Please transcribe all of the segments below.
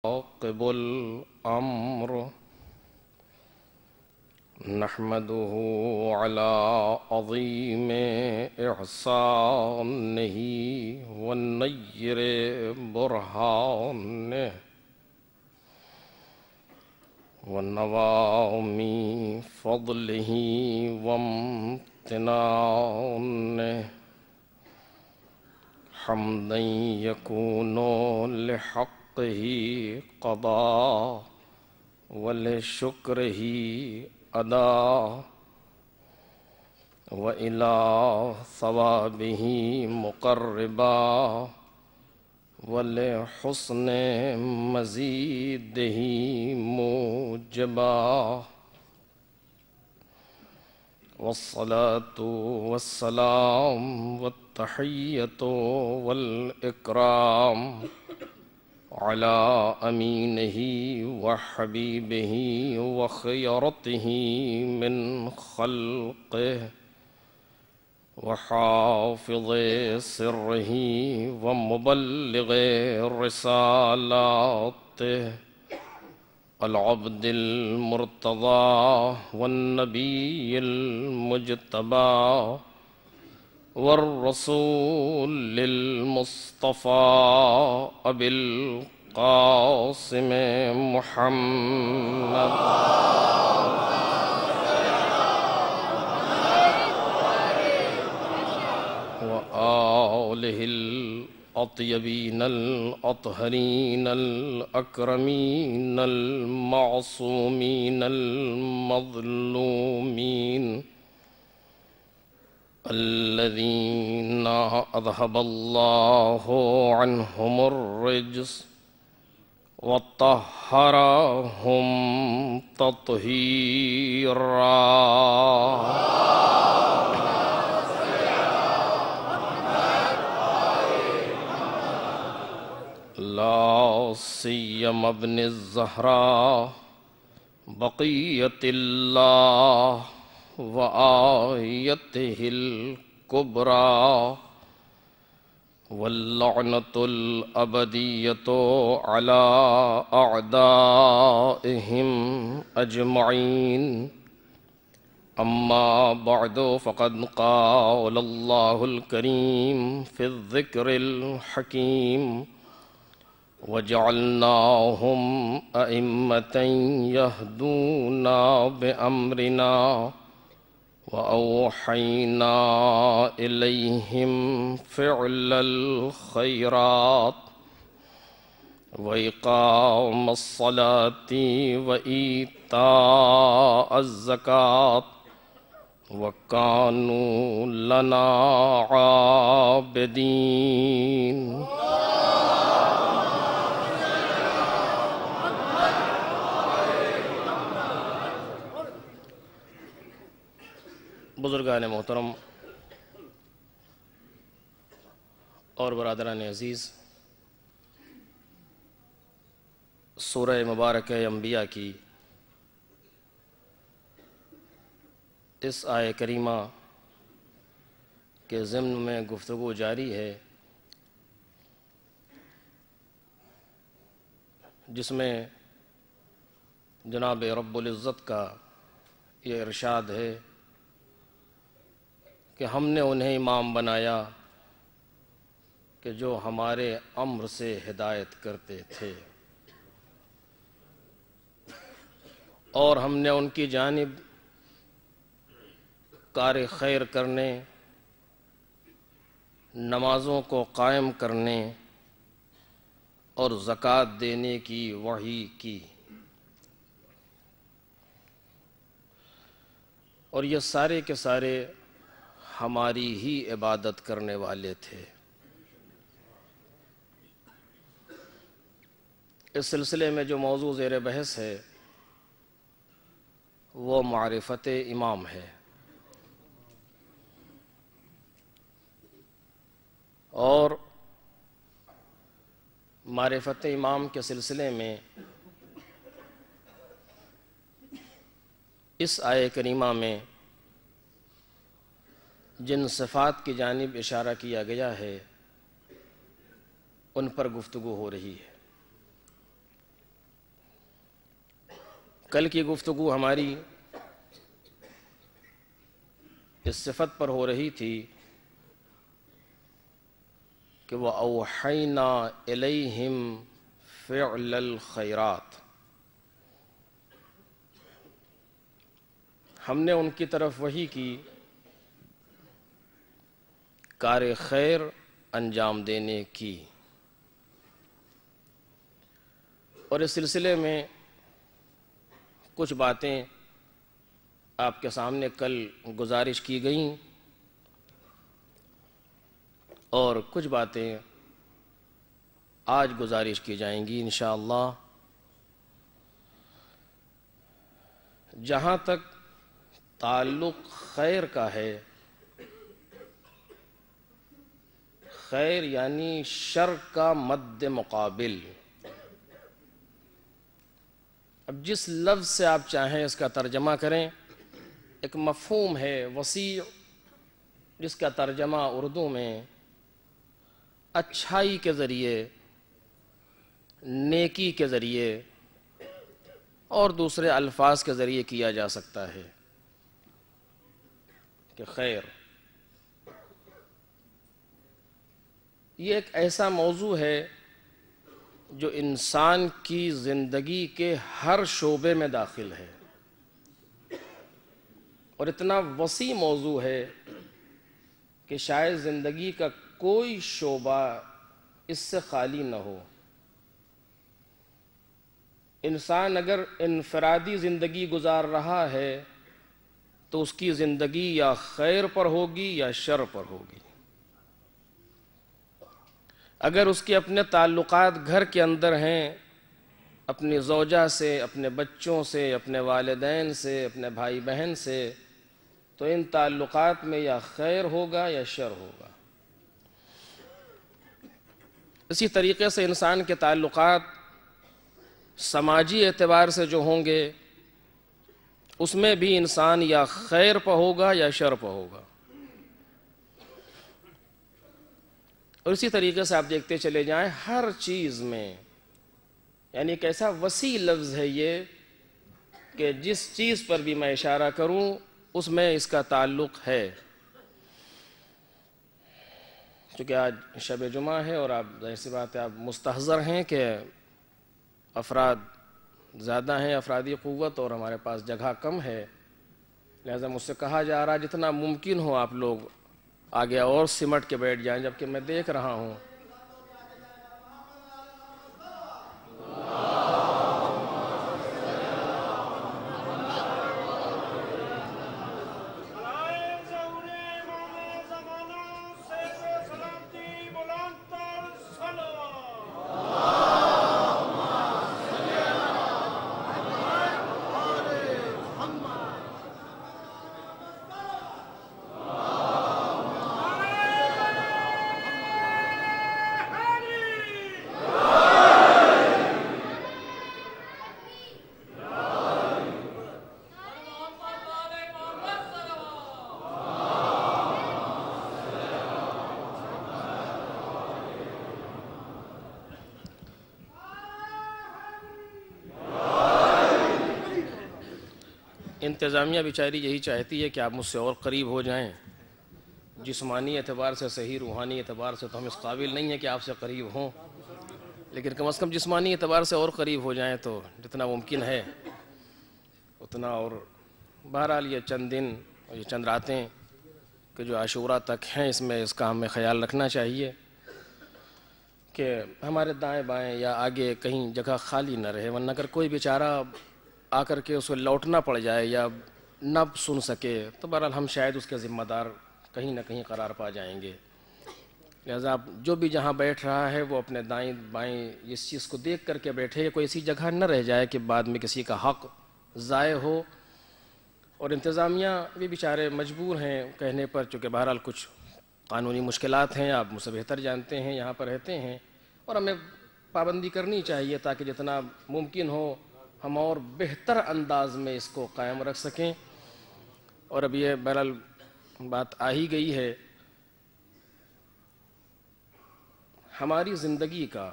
عاقب الأمر نحمده على عظيم إحسانه والنير برهانه ونوام فضله وامتنانه حمدا يكون لحقه قضاء ولشكره أداء وإلى ثوابه مقربا ولحسن مزيده موجبا والصلاة والسلام والتحية والإكرام على أمينه وحبيبه وخيرته من خلقه وحافظ سره ومبلغ رسالاته العبد المرتضى والنبي المجتبى والرسول المصطفى أبي القاسم محمد وآله الأطيبين الأطهرين الأكرمين المعصومين المظلومين الذين أذهب الله عنهم الرجس وطهرهم تطهيرا لا سيما ابن الزهراء بقية الله وآيته الكبرى واللعنة الأبدية على أعدائهم أجمعين أما بعد فقد قال الله الكريم في الذكر الحكيم وجعلناهم أئمة يهدون بأمرنا وأوحينا إليهم فعل الخيرات وإقام الصلاة وإيتاء الزكاة وكانوا لنا عابدين بزرگان محترم اور برادران عزیز، سورہ مبارکہ انبیاء کی اس آیہ کریمہ کے ضمن میں گفتگو جاری ہے، جس میں جناب رب العزت کا یہ ارشاد ہے کہ ہم نے انہیں امام بنایا کہ جو ہمارے امر سے ہدایت کرتے تھے، اور ہم نے ان کی جانب کار خیر کرنے، نمازوں کو قائم کرنے اور زکوٰۃ دینے کی وحی کی، اور یہ سارے کے سارے ہماری ہی عبادت کرنے والے تھے۔ اس سلسلے میں جو موضوع زیر بحث ہے وہ معرفت امام ہے، اور معرفت امام کے سلسلے میں اس آیہ کریمہ میں جن صفات کی جانب اشارہ کیا گیا ہے ان پر گفتگو ہو رہی ہے۔ کل کی گفتگو ہماری اس صفت پر ہو رہی تھی کہ وَأَوْحَيْنَا إِلَيْهِمْ فِعْلَ الْخَيْرَاتِ، ہم نے ان کی طرف وحی کی کار خیر انجام دینے کی۔ اور اس سلسلے میں کچھ باتیں آپ کے سامنے کل گزارش کی گئیں اور کچھ باتیں آج گزارش کی جائیں گی انشاءاللہ۔ جہاں تک تعلق خیر کا ہے، خیر یعنی شر کا مد مقابل، اب جس لفظ سے آپ چاہیں اس کا ترجمہ کریں، ایک مفہوم ہے وسیع جس کا ترجمہ اردو میں اچھائی کے ذریعے، نیکی کے ذریعے اور دوسرے الفاظ کے ذریعے کیا جا سکتا ہے کہ خیر یہ ایک ایسا موضوع ہے جو انسان کی زندگی کے ہر شعبے میں داخل ہے، اور اتنا وسیع موضوع ہے کہ شاید زندگی کا کوئی شعبہ اس سے خالی نہ ہو۔ انسان اگر انفرادی زندگی گزار رہا ہے تو اس کی زندگی یا خیر پر ہوگی یا شر پر ہوگی۔ اگر اس کے اپنے تعلقات گھر کے اندر ہیں، اپنی زوجہ سے، اپنے بچوں سے، اپنے والدین سے، اپنے بھائی بہن سے، تو ان تعلقات میں یا خیر ہوگا یا شر ہوگا۔ اسی طریقے سے انسان کے تعلقات سماجی اعتبار سے جو ہوں گے، اس میں بھی انسان یا خیر پہ ہوگا یا شر پہ ہوگا۔ اور اسی طریقے سے آپ دیکھتے چلے جائیں ہر چیز میں، یعنی ایک ایسا وسیع لفظ ہے یہ کہ جس چیز پر بھی میں اشارہ کروں اس میں اس کا تعلق ہے۔ چونکہ آج شب جمعہ ہے اور آپ ظاہر سی بات ہے آپ مستحضر ہیں کہ افراد زیادہ ہیں، افرادی قوت، اور ہمارے پاس جگہ کم ہے، لہذا مجھ سے کہا جا رہا جتنا ممکن ہو آپ لوگ آگے اور سمٹ کے بیٹھ جائیں، جبکہ میں دیکھ رہا ہوں انتظامیہ بیچاری یہی چاہتی ہے کہ آپ مجھ سے اور قریب ہو جائیں، جسمانی اعتبار سے صحیح، روحانی اعتبار سے تو ہم اس قابل نہیں ہیں کہ آپ سے قریب ہوں، لیکن کم از کم جسمانی اعتبار سے اور قریب ہو جائیں تو جتنا ممکن ہے اتنا۔ اور بہرحال یہ چند دن اور یہ چند راتیں کہ جو عاشوراء تک ہیں، اس میں اس کا ہمیں خیال رکھنا چاہیے کہ ہمارے دائیں بائیں یا آگے کہیں جگہ خالی نہ رہے، ورنہ اگر کوئی بیچارہ آ کر کے اس کو لوٹنا پڑ جائے یا نہ سن سکے تو بہرحال ہم شاید اس کے ذمہ دار کہیں نہ کہیں قرار پا جائیں گے۔ لہذا جو بھی جہاں بیٹھ رہا ہے وہ اپنے دائیں بائیں اس چیز کو دیکھ کر کے بیٹھے، کوئی ایسی جگہ نہ رہ جائے کہ بعد میں کسی کا حق ضائع ہو۔ اور انتظامیہ بھی بیچارے مجبور ہیں کہنے پر، چونکہ بہرحال کچھ قانونی مشکلات ہیں، آپ مجھ سے بہتر جانتے ہیں، یہاں پر رہتے ہیں، اور ہمیں پابندی کرنی چاہیے تاکہ جتنا ممکن ہو ہم اور بہتر انداز میں اس کو قائم رکھ سکیں۔ اور اب یہ بہرحال بات آ ہی گئی ہے، ہماری زندگی کا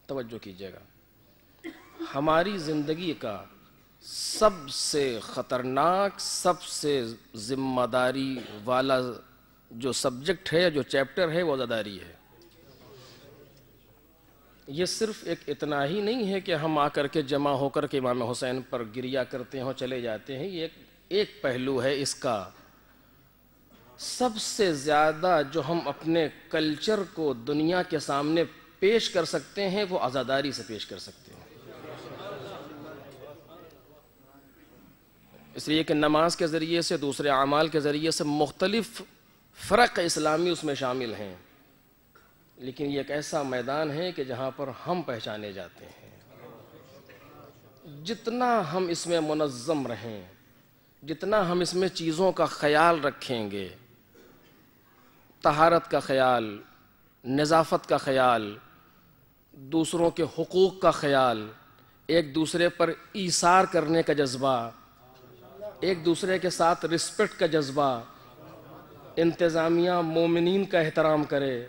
توجہ کیجیے گا، ہماری زندگی کا سب سے خطرناک، سب سے ذمہ داری والا جو سبجیکٹ ہے، جو چیپٹر ہے، وہ عزاداری ہے۔ یہ صرف ایک اتنا ہی نہیں ہے کہ ہم آ کر کے جمع ہو کر کے امام حسین پر گریہ کرتے ہیں اور چلے جاتے ہیں، یہ ایک پہلو ہے اس کا۔ سب سے زیادہ جو ہم اپنے کلچر کو دنیا کے سامنے پیش کر سکتے ہیں وہ عزاداری سے پیش کر سکتے ہیں۔ اس لیے کہ نماز کے ذریعے سے، دوسرے اعمال کے ذریعے سے مختلف فرق اسلامی اس میں شامل ہیں، لیکن یہ ایک ایسا میدان ہے کہ جہاں پر ہم پہچانے جاتے ہیں۔ جتنا ہم اس میں منظم رہیں، جتنا ہم اس میں چیزوں کا خیال رکھیں گے، طہارت کا خیال، نظافت کا خیال، دوسروں کے حقوق کا خیال، ایک دوسرے پر ایثار کرنے کا جذبہ، ایک دوسرے کے ساتھ رسپیکٹ کا جذبہ، انتظامیہ مومنین کا احترام کرے،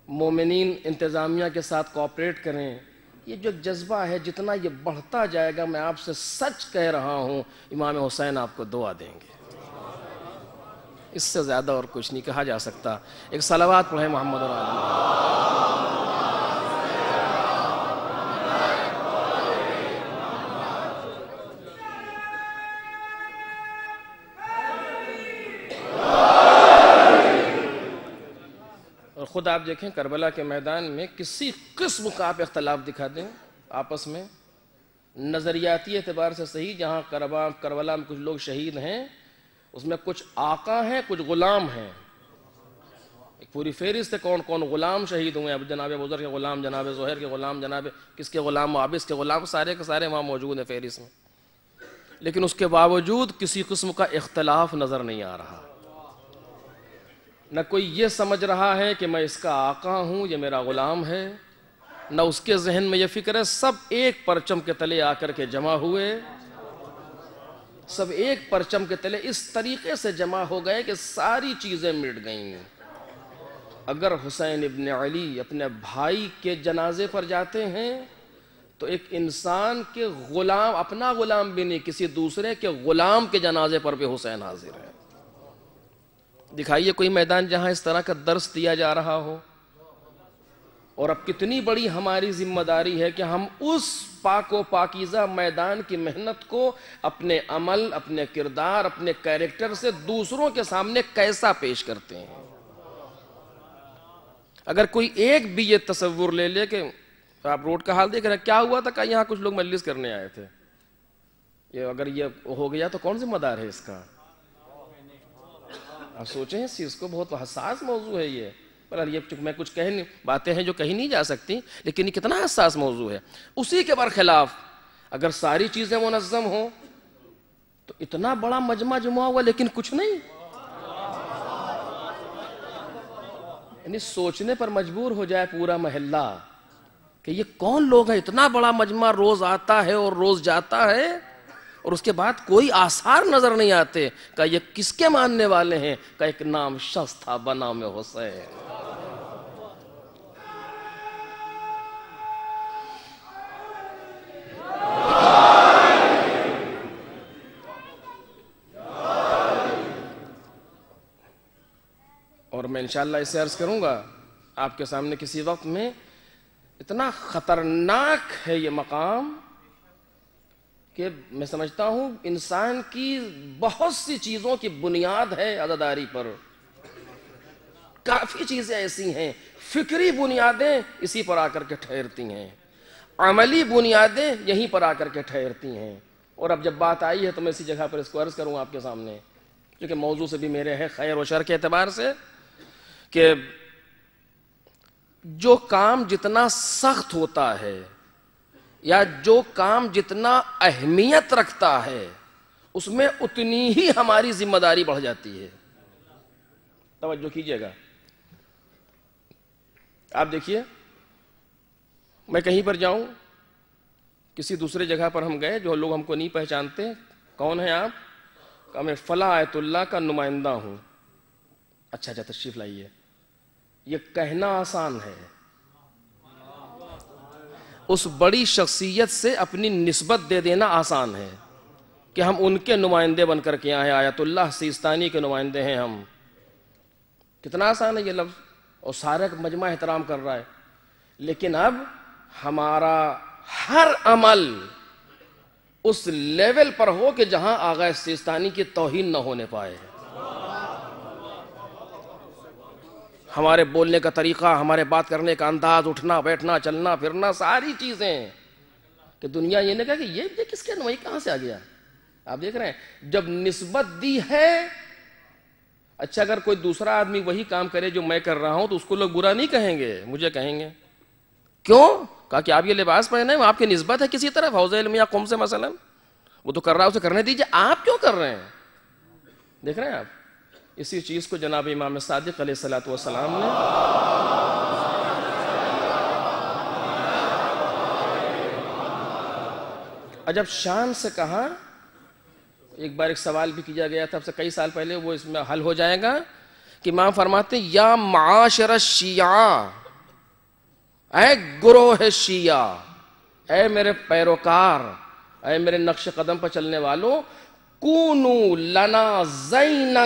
مومنین انتظامیہ کے ساتھ کوآپریٹ کریں، یہ جو جذبہ ہے جتنا یہ بڑھتا جائے گا، میں آپ سے سچ کہہ رہا ہوں، امام حسین آپ کو دعا دیں گے۔ اس سے زیادہ اور کچھ نہیں کہا جا سکتا۔ ایک صلوات پڑھیں محمد اور خود آپ دیکھیں کربلا کے میدان میں کسی قسم کا آپ اختلاف دکھا دیں آپس میں، نظریاتی اعتبار سے صحیح، جہاں کربلا میں کچھ لوگ شہید ہیں، اس میں کچھ آقا ہیں، کچھ غلام ہیں۔ ایک پوری فہرست ہے کون کون غلام شہید ہوئے ہیں۔ اب جناب بزر کے غلام، جناب زہیر کے غلام، جناب کس کے غلام، معابس کے غلام، سارے کے سارے وہاں موجود ہیں فہرست میں، لیکن اس کے باوجود کسی قسم کا اختلاف نظر نہیں آ رہا۔ نہ کوئی یہ سمجھ رہا ہے کہ میں اس کا آقا ہوں، یہ میرا غلام ہے، نہ اس کے ذہن میں یہ فکر ہے۔ سب ایک پرچم کے تلے آ کر کے جمع ہوئے، سب ایک پرچم کے تلے اس طریقے سے جمع ہو گئے کہ ساری چیزیں مٹ گئیں۔ اگر حسین ابن علی اپنے بھائی کے جنازے پر جاتے ہیں تو ایک انسان کے غلام، اپنا غلام بھی نہیں، کسی دوسرے کے غلام کے جنازے پر بھی حسین حاضر ہے۔ دکھائیے کوئی میدان جہاں اس طرح کا درس دیا جا رہا ہو۔ اور اب کتنی بڑی ہماری ذمہ داری ہے کہ ہم اس پاک و پاکیزہ میدان کی محنت کو اپنے عمل، اپنے کردار، اپنے کیریکٹر سے دوسروں کے سامنے کیسا پیش کرتے ہیں۔ اگر کوئی ایک بھی یہ تصور لے لے کہ آپ روڈ کا حال دیکھ رہے ہیں، کیا ہوا تھا کہ یہاں کچھ لوگ مجلس کرنے آئے تھے، یہ اگر یہ ہو گیا تو کون ذمہ دار ہے اس کا؟ آپ سوچیں اس چیز کو، بہت حساس موضوع ہے یہ۔ پر یہ میں کچھ باتیں ہیں جو کہیں نہیں جا سکتی، لیکن یہ کتنا حساس موضوع ہے۔ اسی کے برخلاف اگر ساری چیزیں منظم ہوں تو اتنا بڑا مجمع جمع ہوا لیکن کچھ نہیں، یعنی سوچنے پر مجبور ہو جائے پورا محلہ کہ یہ کون لوگ ہیں، اتنا بڑا مجمع روز آتا ہے اور روز جاتا ہے اور اس کے بعد کوئی آثار نظر نہیں آتے کہ یہ کس کے ماننے والے ہیں، کہ ایک نام شخص تھا بنام حسین۔ اور میں انشاءاللہ اسے عرض کروں گا آپ کے سامنے کسی وقت میں، اتنا خطرناک ہے یہ مقام کہ میں سمجھتا ہوں انسان کی بہت سی چیزوں کی بنیاد ہے عزاداری پر۔ کافی چیزیں ایسی ہیں، فکری بنیادیں اسی پر آ کر کے ٹھہرتی ہیں، عملی بنیادیں یہیں پر آ کر کے ٹھہرتی ہیں۔ اور اب جب بات آئی ہے تو میں اسی جگہ پر اس کو عرض کروں آپ کے سامنے، کیونکہ موضوع سے بھی میرے ہے خیر و شر کے اعتبار سے، کہ جو کام جتنا سخت ہوتا ہے یا جو کام جتنا اہمیت رکھتا ہے اس میں اتنی ہی ہماری ذمہ داری بڑھ جاتی ہے۔ توجہ کیجئے گا، آپ دیکھیے، میں کہیں پر جاؤں، کسی دوسرے جگہ پر ہم گئے، جو لوگ ہم کو نہیں پہچانتے، کون ہیں آپ؟ کہ میں فلاں آیت اللہ کا نمائندہ ہوں۔ اچھا تشریف لائیے۔ یہ کہنا آسان ہے، اس بڑی شخصیت سے اپنی نسبت دے دینا آسان ہے۔ کہ ہم ان کے نمائندے بن کر کے آئے، آیت اللہ سیستانی کے نمائندے ہیں ہم. کتنا آسان ہے یہ لفظ، اور سارا مجمع احترام کر رہا ہے. لیکن اب ہمارا ہر عمل اس لیول پر ہو کہ جہاں آغا سیستانی کی توہین نہ ہونے پائے. ہمارے بولنے کا طریقہ، ہمارے بات کرنے کا انداز، اٹھنا بیٹھنا چلنا پھرنا، ساری چیزیں کہ دنیا یہ نہیں کہا کہ یہ کس کے نمائی کہاں سے آ گیا. آپ دیکھ رہے ہیں جب نسبت دی ہے. اچھا اگر کوئی دوسرا آدمی وہی کام کرے جو میں کر رہا ہوں تو اس کو لوگ برا نہیں کہیں گے، مجھے کہیں گے. کیوں؟ کہا کہ آپ یہ لباس پہنے ہیں، آپ کی نسبت ہے کسی طرف حوض علم یا قوم سے مثلا، وہ تو کر رہا ہے اسے کرنے دیجئے، آپ کیوں کر رہے ہیں؟ دیکھ رہے ہیں آپ. اسی چیز کو جناب امام صادق علیہ السلام نے عجب شان سے کہا. ایک بار ایک سوال بھی کیا گیا تھا اب سے کئی سال پہلے، وہ اس میں حل ہو جائے گا کہ امام فرماتے ہیں یا معاشر الشیعہ، اے گروہ شیعہ، اے میرے پیروکار، اے میرے نقش قدم پر چلنے والوں، کونوا لنا زینا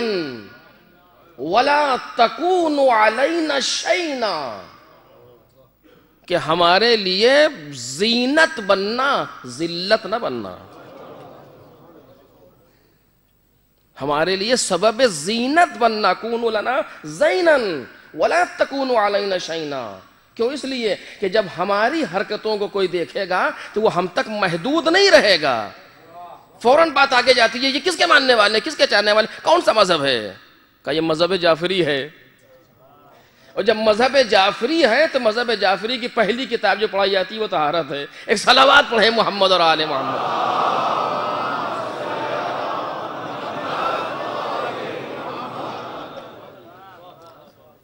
ولا تکونوا علینا شینا، کہ ہمارے لیے زینت بننا، ذلت نہ بننا. ہمارے لیے سبب زینت بننا، کونوا لنا زینا ولا تکونوا علینا شینا. کیوں؟ اس لیے کہ جب ہماری حرکتوں کو کوئی دیکھے گا تو وہ ہم تک محدود نہیں رہے گا، فوراً بات آگے جاتی ہے یہ کس کے ماننے والے، کس کے چاہنے والے، کون سا مذہب ہے؟ کہ یہ مذہب جعفری ہے. اور جب مذہب جعفری ہے تو مذہب جعفری کی پہلی کتاب جو پڑھائی جاتی ہے وہ طہارت ہے. ایک صلوات پڑھیں محمد اور آل محمد.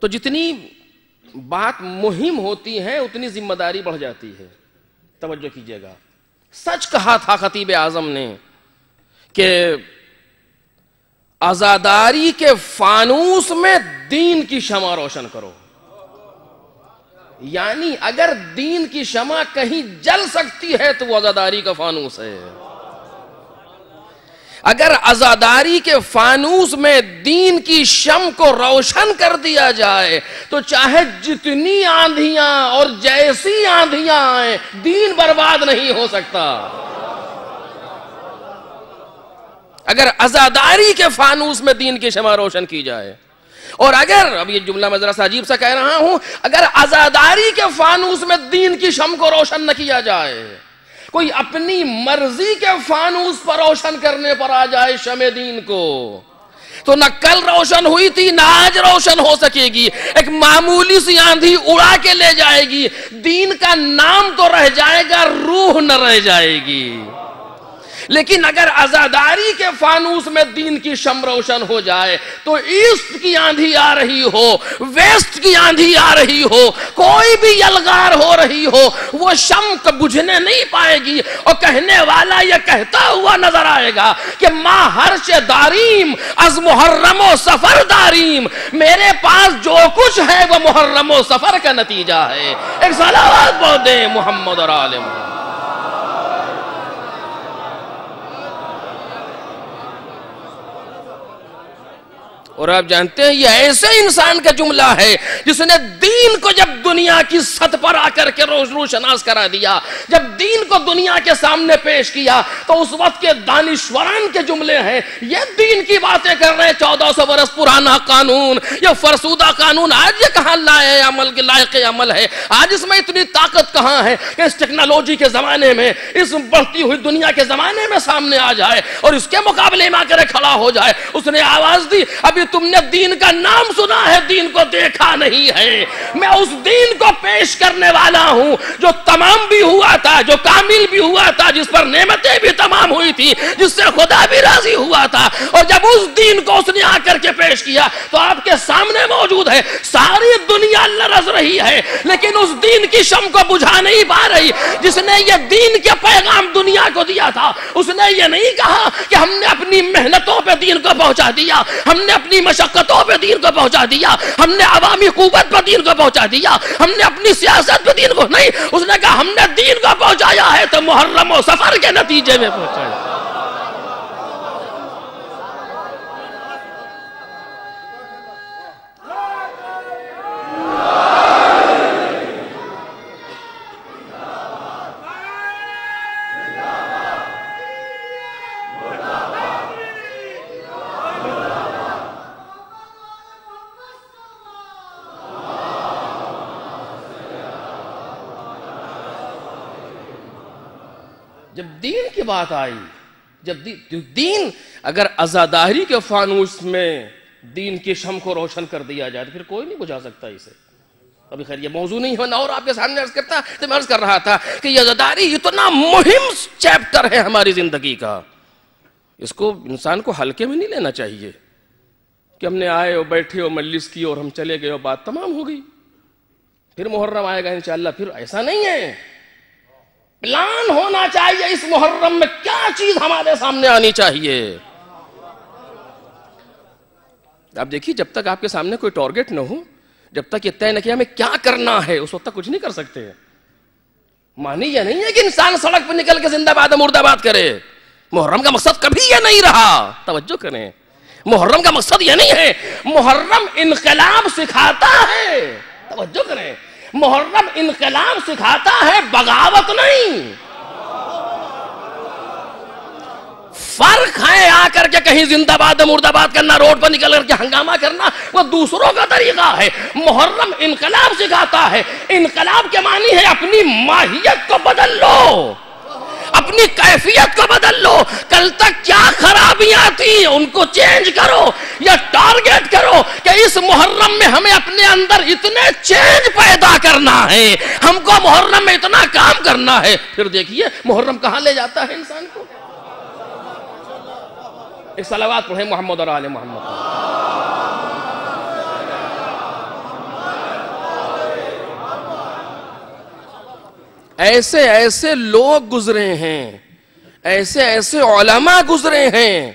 تو جتنی بات مہم ہوتی ہے اتنی ذمہ داری بڑھ جاتی ہے. توجہ کیجئے گا. سچ کہا تھا خطیب اعظم نے کہ عزاداری کے فانوس میں دین کی شمع روشن کرو. یعنی اگر دین کی شمع کہیں جل سکتی ہے تو وہ عزاداری کا فانوس ہے. اگر عزاداری کے فانوس میں دین کی شمع کو روشن کر دیا جائے تو چاہے جتنی آندھیاں اور جیسی آندھیاں آئیں دین برباد نہیں ہو سکتا. اگر عزاداری کے فانوس میں دین کی شمع روشن کی جائے، اور اگر، اب یہ جملہ میں ذرا سا عجیب سا کہہ رہا ہوں، اگر عزاداری کے فانوس میں دین کی شمع کو روشن نہ کیا جائے، کوئی اپنی مرضی کے فانوس پر روشن کرنے پر آ جائے شمع دین کو، تو نہ کل روشن ہوئی تھی نہ آج روشن ہو سکے گی. ایک معمولی سی آندھی اڑا کے لے جائے گی، دین کا نام تو رہ جائے گا، روح نہ رہ جائے گی. لیکن اگر عزاداری کے فانوس میں دین کی شمع روشن ہو جائے تو ایسٹ کی آندھی آ رہی ہو، ویسٹ کی آندھی آ رہی ہو، کوئی بھی یلغار ہو رہی ہو، وہ شمع بجھنے نہیں پائے گی. اور کہنے والا یہ کہتا ہوا نظر آئے گا کہ ما ہرش داریم از محرم و سفر داریم، میرے پاس جو کچھ ہے وہ محرم و سفر کا نتیجہ ہے. ایک صلوات بول دیں محمد اور آل محمد. اور آپ جانتے ہیں یہ ایسے انسان کا جملہ ہے جس نے دین کو جب دنیا کی سطح پر آ کر کے روشناس کرا دیا، جب دین کو دنیا کے سامنے پیش کیا تو اس وقت کے دانشوران کے جملے ہیں، یہ دین کی باتیں کر رہے ہیں، 1400 برس پرانا قانون، یہ فرسودہ قانون آج یہ کہاں لائق عمل ہے؟ آج اس میں اتنی طاقت کہاں ہے کہ اس ٹیکنالوجی کے زمانے میں، اس بڑھتی ہوئی دنیا کے زمانے میں سامنے آ جائے اور اس کے مقابلے میں آ کر کھڑا ہو جائے. اس نے آواز دی، ابھی تم نے دین کا نام سنا ہے، دین کو دیکھا نہیں ہے. میں اس دین کو پیش کرنے والا ہوں جو تمام بھی ہوا تھا، جو کامل بھی ہوا تھا، جس پر نعمتیں بھی تمام ہوئی تھی، جس سے خدا بھی راضی ہوا تھا. اور جب اس دین کو اس نے آ کر کے پیش کیا تو آپ کے سامنے موجود ہے. ساری دنیا لرز رہی ہے لیکن اس دین کی شمع کو بجھا نہیں پا رہی. جس نے یہ دین کے پیغام دنیا کو دیا تھا اس نے یہ نہیں کہا کہ ہم نے اپنی محنتوں پہ دین کو پہنچا دیا، ہم نے اپنی مشقتوں پہ دین کو پہنچا دیا، ہم نے عوامی قوت پہ دین کو پہنچا دیا، ہم نے اپنی سیاست پہ دین کو نہیں. اس نے کہا ہم نے دین کو پہنچایا ہے تو محرم و سفر کے نتیجے میں پہنچایا. جب دین کی بات آئی، جب دین اگر عزاداری کے فانوس میں دین کی شمع کو روشن کر دیا جائے تو پھر کوئی نہیں بجھا سکتا اسے. ابھی خیر یہ موضوع نہیں ہونا اور آپ کے سامنے عرض کرتا تو میں عرض کر رہا تھا کہ یہ عزاداری اتنا مہم چیپٹر ہے ہماری زندگی کا، اس کو انسان کو ہلکے میں نہیں لینا چاہیے کہ ہم نے آئے اور بیٹھے اور مجلس کی اور ہم چلے گئے اور بات تمام ہو گئی، پھر محرم آئے گا انشاءاللہ. پھر ایسا نہیں ہے، پلان ہونا چاہیے اس محرم میں کیا چیز ہمارے سامنے آنی چاہیے. آپ دیکھیے جب تک آپ کے سامنے کوئی ٹارگٹ نہ ہو، جب تک یہ طے نہ کیا ہمیں کیا کرنا ہے، اس وقت تک کچھ نہیں کر سکتے. معنی یہ نہیں ہے کہ انسان سڑک پہ نکل کے زندہ باد مردہ باد کرے. محرم کا مقصد کبھی یہ نہیں رہا، توجہ کریں. محرم کا مقصد یہ نہیں ہے. محرم انقلاب سکھاتا ہے، توجہ کریں. محرم انقلاب سکھاتا ہے، بغاوت نہیں. فرق ہے آ کر کے کہیں زندہ باد مردہ باد کرنا، روڈ پر نکل کر کے ہنگامہ کرنا، وہ دوسروں کا طریقہ ہے. محرم انقلاب سکھاتا ہے. انقلاب کے معنی ہے اپنی ماہیت کو بدل لو، اپنی کیفیت کو بدل لو. کل تک کیا خرابیاں تھیں ان کو چینج کرو، یا ٹارگٹ کرو کہ اس محرم میں ہمیں اپنے اندر اتنے چینج پیدا کرنا ہے، ہم کو محرم میں اتنا کام کرنا ہے. پھر دیکھیے محرم کہاں لے جاتا ہے انسان کو. ایک صلوات پڑھیں محمد اور آل محمد. ایسے ایسے لوگ گزرے ہیں، ایسے ایسے علماء گزرے ہیں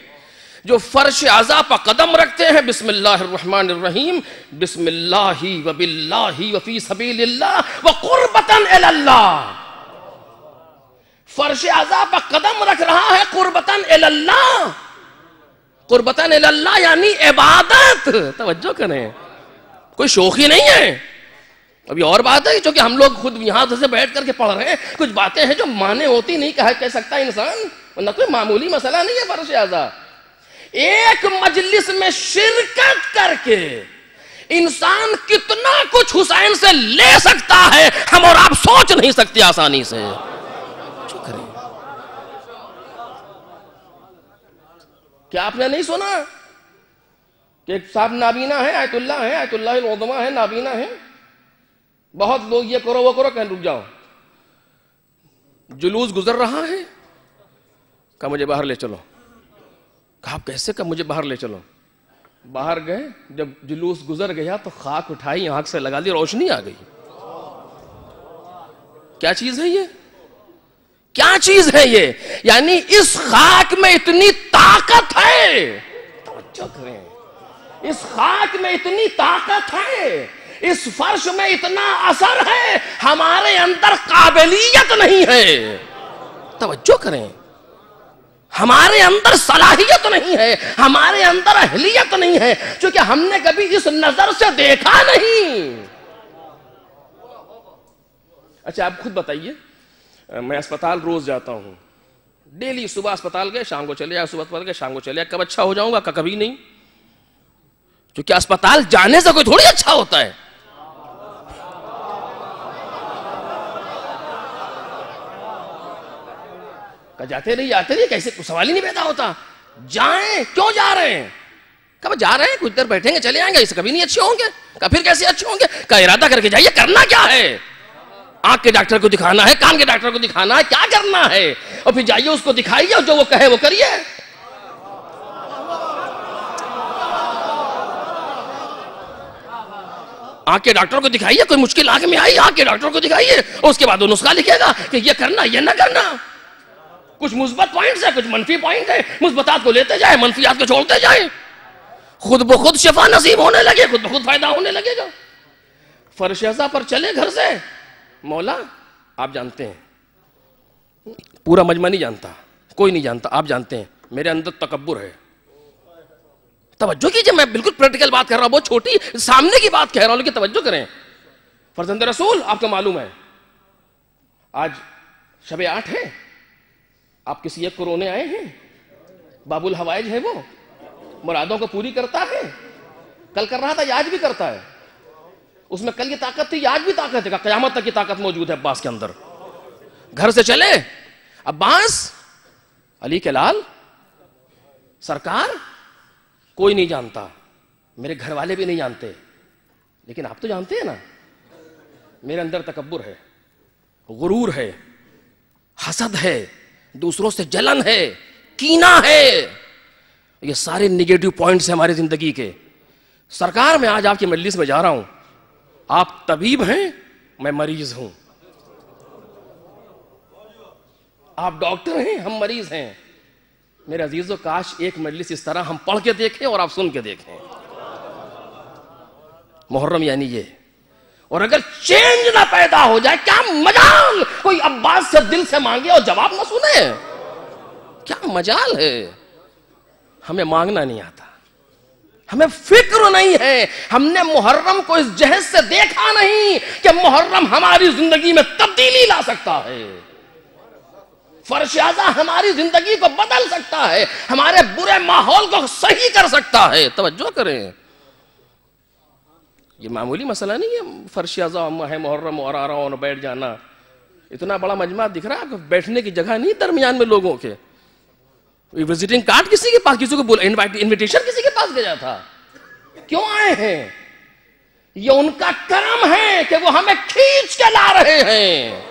جو فرش عزا پر قدم رکھتے ہیں. بسم اللہ الرحمن الرحیم، بسم اللہ وباللہ وفی سبیل اللہ وقربتاً الی اللہ. فرش عزا پر قدم رکھ رہا ہے قربتاً الی اللہ. قربتاً الی اللہ یعنی عبادت. توجہ کریں، کوئی شوخی نہیں ہے. ابھی اور بات ہے چونکہ ہم لوگ خود یہاں سے بیٹھ کر کے پڑھ رہے ہیں، کچھ باتیں ہیں جو معنی ہوتی نہیں کہہ سکتا انسان، ورنہ کوئی معمولی مسئلہ نہیں ہے فرش عزا. ایک مجلس میں شرکت کر کے انسان کتنا کچھ حسین سے لے سکتا ہے ہم اور آپ سوچ نہیں سکتے آسانی سے. کیا آپ نے نہیں سنا کہ ایک صاحب نابینا ہے، آیت اللہ العظمیٰ ہے، نابینا ہے. بہت لوگ یہ کرو وہ کرو، کہیں رک جاؤ. جلوس گزر رہا ہے، کہا مجھے باہر لے چلو. کہا آپ کیسے؟ کہا مجھے باہر لے چلو. باہر گئے، جب جلوس گزر گیا تو خاک اٹھائی، آنکھ سے لگا دی، روشنی آ گئی. کیا چیز ہے یہ؟ کیا چیز ہے یہ؟ یعنی اس خاک میں اتنی طاقت ہے. توجہ کریں، اس خاک میں اتنی طاقت ہے، اس فرش میں اتنا اثر ہے، ہمارے اندر قابلیت نہیں ہے. توجہ کریں، ہمارے اندر صلاحیت نہیں ہے، ہمارے اندر اہلیت نہیں ہے، چونکہ ہم نے کبھی اس نظر سے دیکھا نہیں. اچھا آپ خود بتائیے، میں اسپتال روز جاتا ہوں، ڈیلی صبح اسپتال گئے شام کو چلے آئے، صبح اسپتال گئے شام کو چلے آئے. کب اچھا ہو جاؤں گا؟ کبھی نہیں. کیونکہ اسپتال جانے سے کوئی تھوڑی اچھا ہوتا ہے. جاتے رہی آتے رہی، کیسے سوال ہی نہیں پیدا ہوتا. جائیں، کیوں جا رہے ہیں؟ کب جا رہے ہیں کچھ دیر بیٹھیں گے چلے آئیں گے، اس سے کبھی نہیں اچھے ہوں گے. کہا پھر کیسے اچھے ہوں گے؟ کہا ارادہ کر کے جائیے، کرنا کیا ہے؟ آنکھ کے ڈاکٹر کو دکھانا ہے، کان کے ڈاکٹر کو دکھانا ہے، کیا کرنا ہے؟ اور پھر جائیے اس کو دکھائیے اور جو وہ کہے وہ کریے. آنکھ کے ڈاکٹر کو دکھائیے، کوئی مشکل آنکھ میں آئی آنکھ کے ڈاکٹر کو دکھائیے، اور اس کے بعد وہ نسخہ لکھے گا کہ یہ کرنا یہ نہ کرنا. کچھ مثبت پوائنٹس ہیں، کچھ منفی پوائنٹ ہیں، مثبتات کو لیتے جائیں، منفیات کو چھوڑتے جائیں. خود بخود شفا نصیب ہونے لگے، خود بخود فائدہ ہونے لگے گا. فرش عزا پر چلے گھر سے، مولا آپ جانتے ہیں، پورا مجمع نہیں جانتا، کوئی نہیں جانتا، آپ جانتے ہیں میرے اندر تکبر ہے. توجہ کیجئے، میں بالکل پریکٹیکل بات کر رہا ہوں، بہت چھوٹی سامنے کی بات کہہ رہا ہوں، لیکن توجہ کریں. فرزند رسول آپ کو معلوم ہے آج شب 8 ہے، آپ کسی ایک کو رونے آئے ہیں. باب الحوائج ہے، وہ مرادوں کو پوری کرتا ہے. کل کر رہا تھا، آج بھی کرتا ہے. اس میں کل کی طاقت تھی، آج بھی طاقت ہے. قیامت تک کی طاقت موجود ہے عباس کے اندر. گھر سے چلے، عباس علی کے لال سرکار کوئی نہیں جانتا، میرے گھر والے بھی نہیں جانتے، لیکن آپ تو جانتے ہیں نا میرے اندر تکبر ہے، غرور ہے، حسد ہے، دوسروں سے جلن ہے، کینہ ہے، یہ سارے نگیٹو پوائنٹس ہیں ہماری زندگی کے۔ سرکار میں آج آپ کی مجلس میں جا رہا ہوں، آپ طبیب ہیں، میں مریض ہوں، آپ ڈاکٹر ہیں، ہم مریض ہیں۔ میرے عزیزو کاش ایک مجلس اس طرح ہم پڑھ کے دیکھیں اور آپ سن کے دیکھیں۔ محرم یعنی یہ، اور اگر چینج نہ پیدا ہو جائے، کیا مجال کوئی عباس سے دل سے مانگے اور جواب نہ سنے؟ کیا مجال ہے؟ ہمیں مانگنا نہیں آتا، ہمیں فکر نہیں ہے، ہم نے محرم کو اس جہت سے دیکھا نہیں کہ محرم ہماری زندگی میں تبدیلی لا سکتا ہے، فرش اعضاء ہماری زندگی کو بدل سکتا ہے، ہمارے برے ماحول کو صحیح کر سکتا ہے۔ توجہ کریں، یہ معمولی مسئلہ نہیں ہے فرش اعضاء ہے محرم اور آ رہا ہوں بیٹھ جانا، اتنا بڑا مجمع دکھ رہا ہے، بیٹھنے کی جگہ نہیں درمیان میں لوگوں کے۔ وزٹنگ کارڈ کسی کے پاس، کسی کو انویٹیشن کسی کے پاس گیا تھا، کیوں آئے ہیں؟ یہ ان کا کرم ہے کہ وہ ہمیں کھینچ کے لا رہے ہیں۔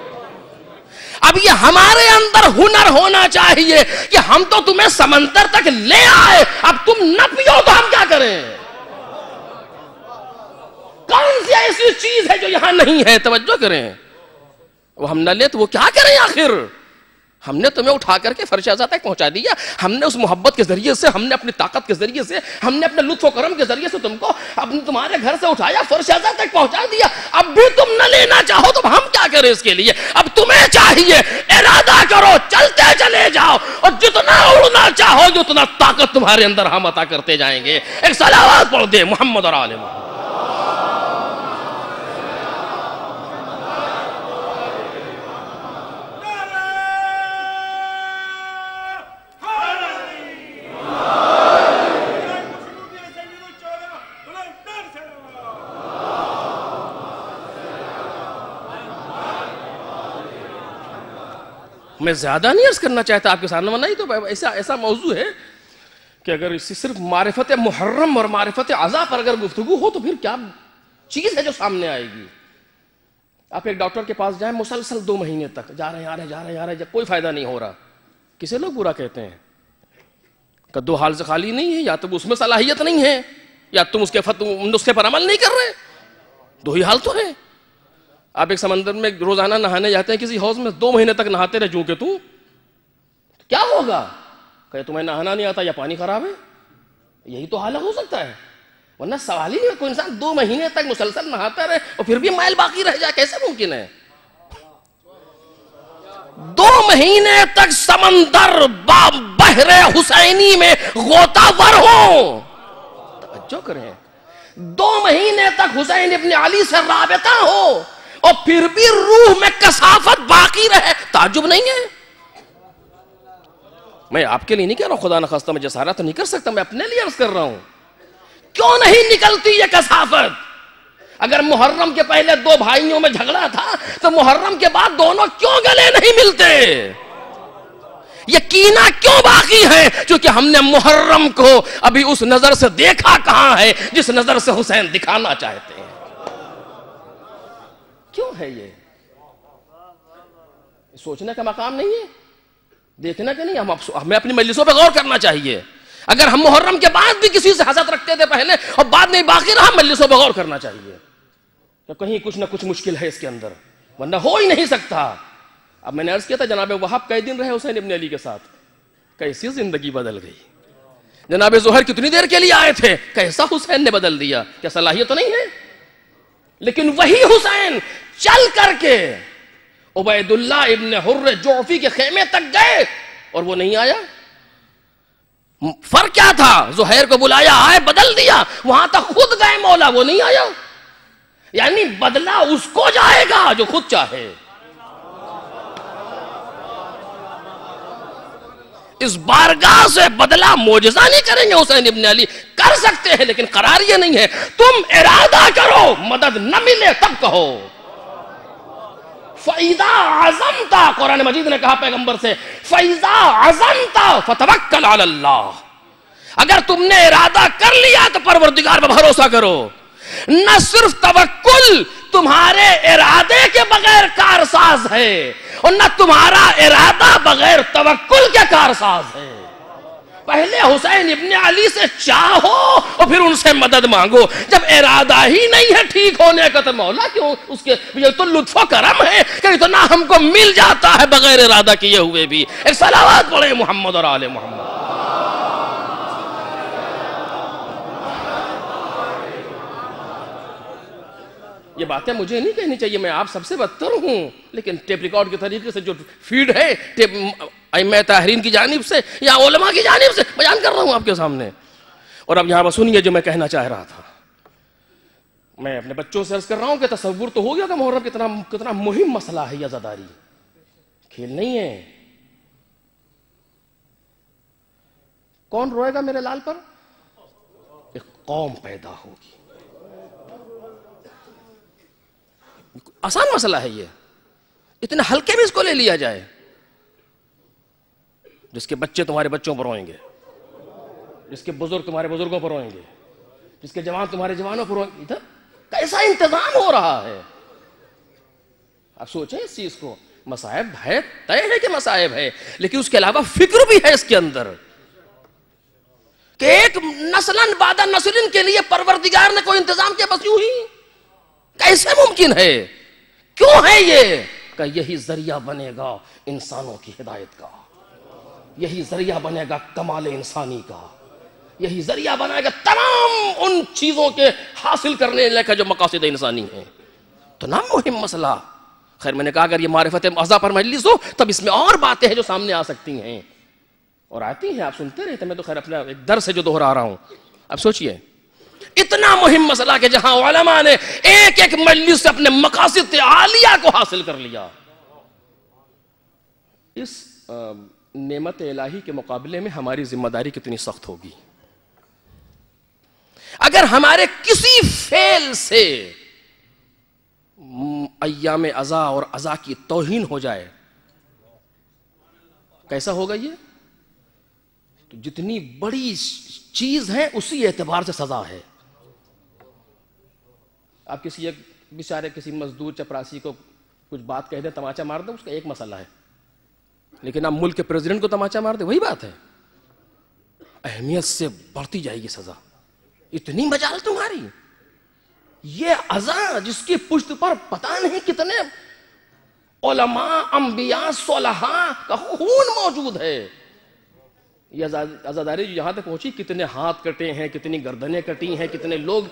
اب یہ ہمارے اندر ہنر ہونا چاہیے کہ ہم تو تمہیں سمندر تک لے آئے، اب تم نہ پیو تو ہم کیا کریں؟ کون سی ایسی چیز ہے جو یہاں نہیں ہے؟ توجہ کریں، وہ ہم نہ لے تو وہ کیا کریں آخر؟ ہم نے تمہیں اٹھا کر کے فرش اعضاء تک پہنچا دیا، ہم نے اس محبت کے ذریعے سے، ہم نے اپنی طاقت کے ذریعے سے، ہم نے اپنے لطف و کرم کے ذریعے سے تم کو تمہارے گھر سے اٹھایا، فرش اعضاء تک پہنچا دیا، اب بھی تم نہ لینا چاہو تو ہم کیا کریں اس کے لیے؟ اب تمہیں چاہیے ارادہ کرو، چلتے چلے جاؤ، اور جتنا اڑنا چاہو جتنا طاقت تمہارے اندر ہم عطا کرتے جائیں گے۔ ایک صلوات پڑھ دے محمد اور آل محمد۔ میں زیادہ نہیں عرض کرنا چاہتا آپ کے سامنے، ورنہ ہی تو ایسا موضوع ہے کہ اگر اسی صرف معرفت محرم اور معرفت اعضاء پر اگر گفتگو ہو تو پھر کیا چیز ہے جو سامنے آئے گی؟ آپ ایک ڈاکٹر کے پاس جائیں، مسلسل 2 مہینے تک جا رہے ہیں، جب کوئی فائدہ نہیں ہو رہا، کسے لوگ برا کہتے ہیں؟ کہ 2 حال سے خالی نہیں ہے، یا تو اس میں صلاحیت نہیں ہے، یا تم اس کے نسخے پر عمل نہیں کر رہے، 2 ہی حال تو ہے۔ آپ ایک سمندر میں روزانہ نہانے جاتے ہیں کسی حوض میں، 2 مہینے تک نہاتے رہے، کہ تو کیا ہوگا؟ کہ تمہیں نہانا نہیں آتا یا پانی خراب ہے، یہی تو حال ہو سکتا ہے، ورنہ سوال ہی نہیں۔ کوئی انسان 2 مہینے تک مسلسل نہاتا رہے اور پھر بھی مائل باقی رہ جائے، کیسے ممکن ہے؟ 2 مہینے تک سمندر بحر حسینی میں غوطہ ور ہو، توجہ کریں، 2 مہینے تک حسین ابن علی سے رابطہ ہو اور پھر بھی روح میں کثافت باقی رہے، تعجب نہیں ہے؟ میں آپ کے لیے نہیں کہہ رہا ہوں، خدا نخواستہ میں جسارت نہیں کر سکتا، میں اپنے لیے عرض کر رہا ہوں، کیوں نہیں نکلتی یہ کثافت؟ اگر محرم کے پہلے 2 بھائیوں میں جھگڑا تھا تو محرم کے بعد دونوں کیوں گلے نہیں ملتے؟ یہ کینہ کیوں باقی ہے؟ کیونکہ ہم نے محرم کو ابھی اس نظر سے دیکھا کہاں ہے جس نظر سے حسین دکھانا چاہتے ہیں۔ کیوں ہے یہ؟ سوچنے کا مقام نہیں ہے، دیکھنا کہ نہیں؟ ہمیں اپنی مجلسوں پہ غور کرنا چاہیے۔ اگر ہم محرم کے بعد بھی کسی سے حسد رکھتے تھے پہلے اور بعد میں باقی رہا، مجلسوں پہ غور کرنا چاہیے کہ کہیں کچھ نہ کچھ مشکل ہے اس کے اندر، ورنہ ہو ہی نہیں سکتا۔ اب میں نے عرض کیا تھا جناب وہاب کئی دن رہے حسین ابن علی کے ساتھ، کیسی زندگی بدل گئی۔ جناب زہر کتنی دیر کے لیے آئے تھے، کیسا حسین نے بدل دیا۔ کیا صلاحیت تو نہیں ہے؟ لیکن وہی حسین چل کر کے عبید اللہ ابن حر جعفی کے خیمے تک گئے اور وہ نہیں آیا۔ فرق کیا تھا؟ زہیر کو بلایا، آئے، بدل دیا، وہاں تک خود گئے مولا، وہ نہیں آیا۔ یعنی بدلہ اس کو جائے گا جو خود چاہے۔ اس بارگاہ سے بدلہ معجزہ نہیں کریں گے حسین ابن علی، کر سکتے ہیں لیکن قرار یہ نہیں ہے۔ تم ارادہ کرو، مدد نہ ملے تب کہو، فَإِذَا عَزَمْتَ، قرآن مجید نے کہا پیغمبر سے فَإِذَا عَزَمْتَ فَتَوَكَّلْ عَلَى اللَّهِ، اگر تم نے ارادہ کر لیا تو پروردگار پر بھروسہ کرو۔ نہ صرف توکل تمہارے ارادے کے بغیر کارساز ہے، اور نہ تمہارا ارادہ بغیر توکل کے کارساز ہے۔ پہلے حسین ابن علی سے چاہو اور پھر ان سے مدد مانگو۔ جب ارادہ ہی نہیں ہے ٹھیک ہونے کا تو مولا کیوں اس کے، یہ تو لطف و کرم ہے کہ اتنا ہم کو مل جاتا ہے بغیر ارادہ کیے ہوئے بھی۔ ایک صلوات پڑھیں محمد اور آل محمد۔ یہ باتیں مجھے نہیں کہنی چاہیے، میں آپ سب سے بدتر ہوں، لیکن ٹیپ ریکارڈ کے طریقے سے جو فیڈ ہے ائمہ تحرین کی جانب سے یا علماء کی جانب سے بیان کر رہا ہوں آپ کے سامنے۔ اور اب یہاں پر سنیے جو میں کہنا چاہ رہا تھا۔ میں اپنے بچوں سے عرض کر رہا ہوں کہ تصور تو ہو گیا کہ محرم کتنا مہم مسئلہ ہے، یہ عزاداری کھیل نہیں ہے۔ کون روئے گا میرے لال پر؟ ایک قوم پیدا ہوگی۔ آسان مسئلہ ہے، یہ اتنے ہلکے میں اس کو لے لیا جائے۔ جس کے بچے تمہارے بچوں پر روئیں گے، جس کے بزرگ تمہارے بزرگوں پر روئیں گے، جس کے جوان تمہارے جوانوں پر روئیں گے، ادھر کیسا انتظام ہو رہا ہے؟ آپ سوچیں اس چیز کو۔ مصائب ہے، طے ہے کہ مصائب ہے، لیکن اس کے علاوہ فکر بھی ہے اس کے اندر کہ ایک نسلاً بعد نسلن کے لیے پروردگار نے کوئی انتظام کیا، بس یوں ہی کیسے ممکن ہے؟ کیوں ہے یہ؟ کہ یہی ذریعہ بنے گا انسانوں کی ہدایت کا، یہی ذریعہ بنے گا کمال انسانی کا، یہی ذریعہ بنے گا تمام ان چیزوں کے حاصل کرنے کا جو مقاصد انسانی ہیں۔ تو نہ مہم مسئلہ۔ خیر میں نے کہا اگر یہ معرفت اعضاء پر مجلس ہو تب اس میں اور باتیں ہیں جو سامنے آ سکتی ہیں اور آتی ہیں، آپ سنتے رہتے، میں تو خیر اپنا ایک درس ہے جو دہرا رہا ہوں۔ اب سوچئے اتنا مہم مسئلہ کہ جہاں علماء نے ایک ایک مجلس سے اپنے مقاصد عالیہ کو حاصل کر لیا، اس نعمت الہی کے مقابلے میں ہماری ذمہ داری کتنی سخت ہوگی۔ اگر ہمارے کسی فعل سے ایام عزا اور عزا کی توہین ہو جائے، کیسا ہوگا یہ؟ تو جتنی بڑی چیز ہے اسی اعتبار سے سزا ہے۔ آپ کسی ایک بیچارے کسی مزدور چپراسی کو کچھ بات کہہ دیں، تماچا مار دیں، اس کا ایک مسئلہ ہے، لیکن آپ ملک کے پریزیڈنٹ کو تماچا مار دیں، وہی بات ہے۔ اہمیت سے بڑھتی جائے گی سزا۔ اتنی مجال تمہاری، یہ عزا جس کی پشت پر پتہ نہیں کتنے علماء، انبیاء، صلحاء کا خون موجود ہے۔ یہ عزاداری جو یہاں تک پہنچی، کتنے ہاتھ کٹے ہیں، کتنی گردنیں کٹی ہیں، کتنے لوگ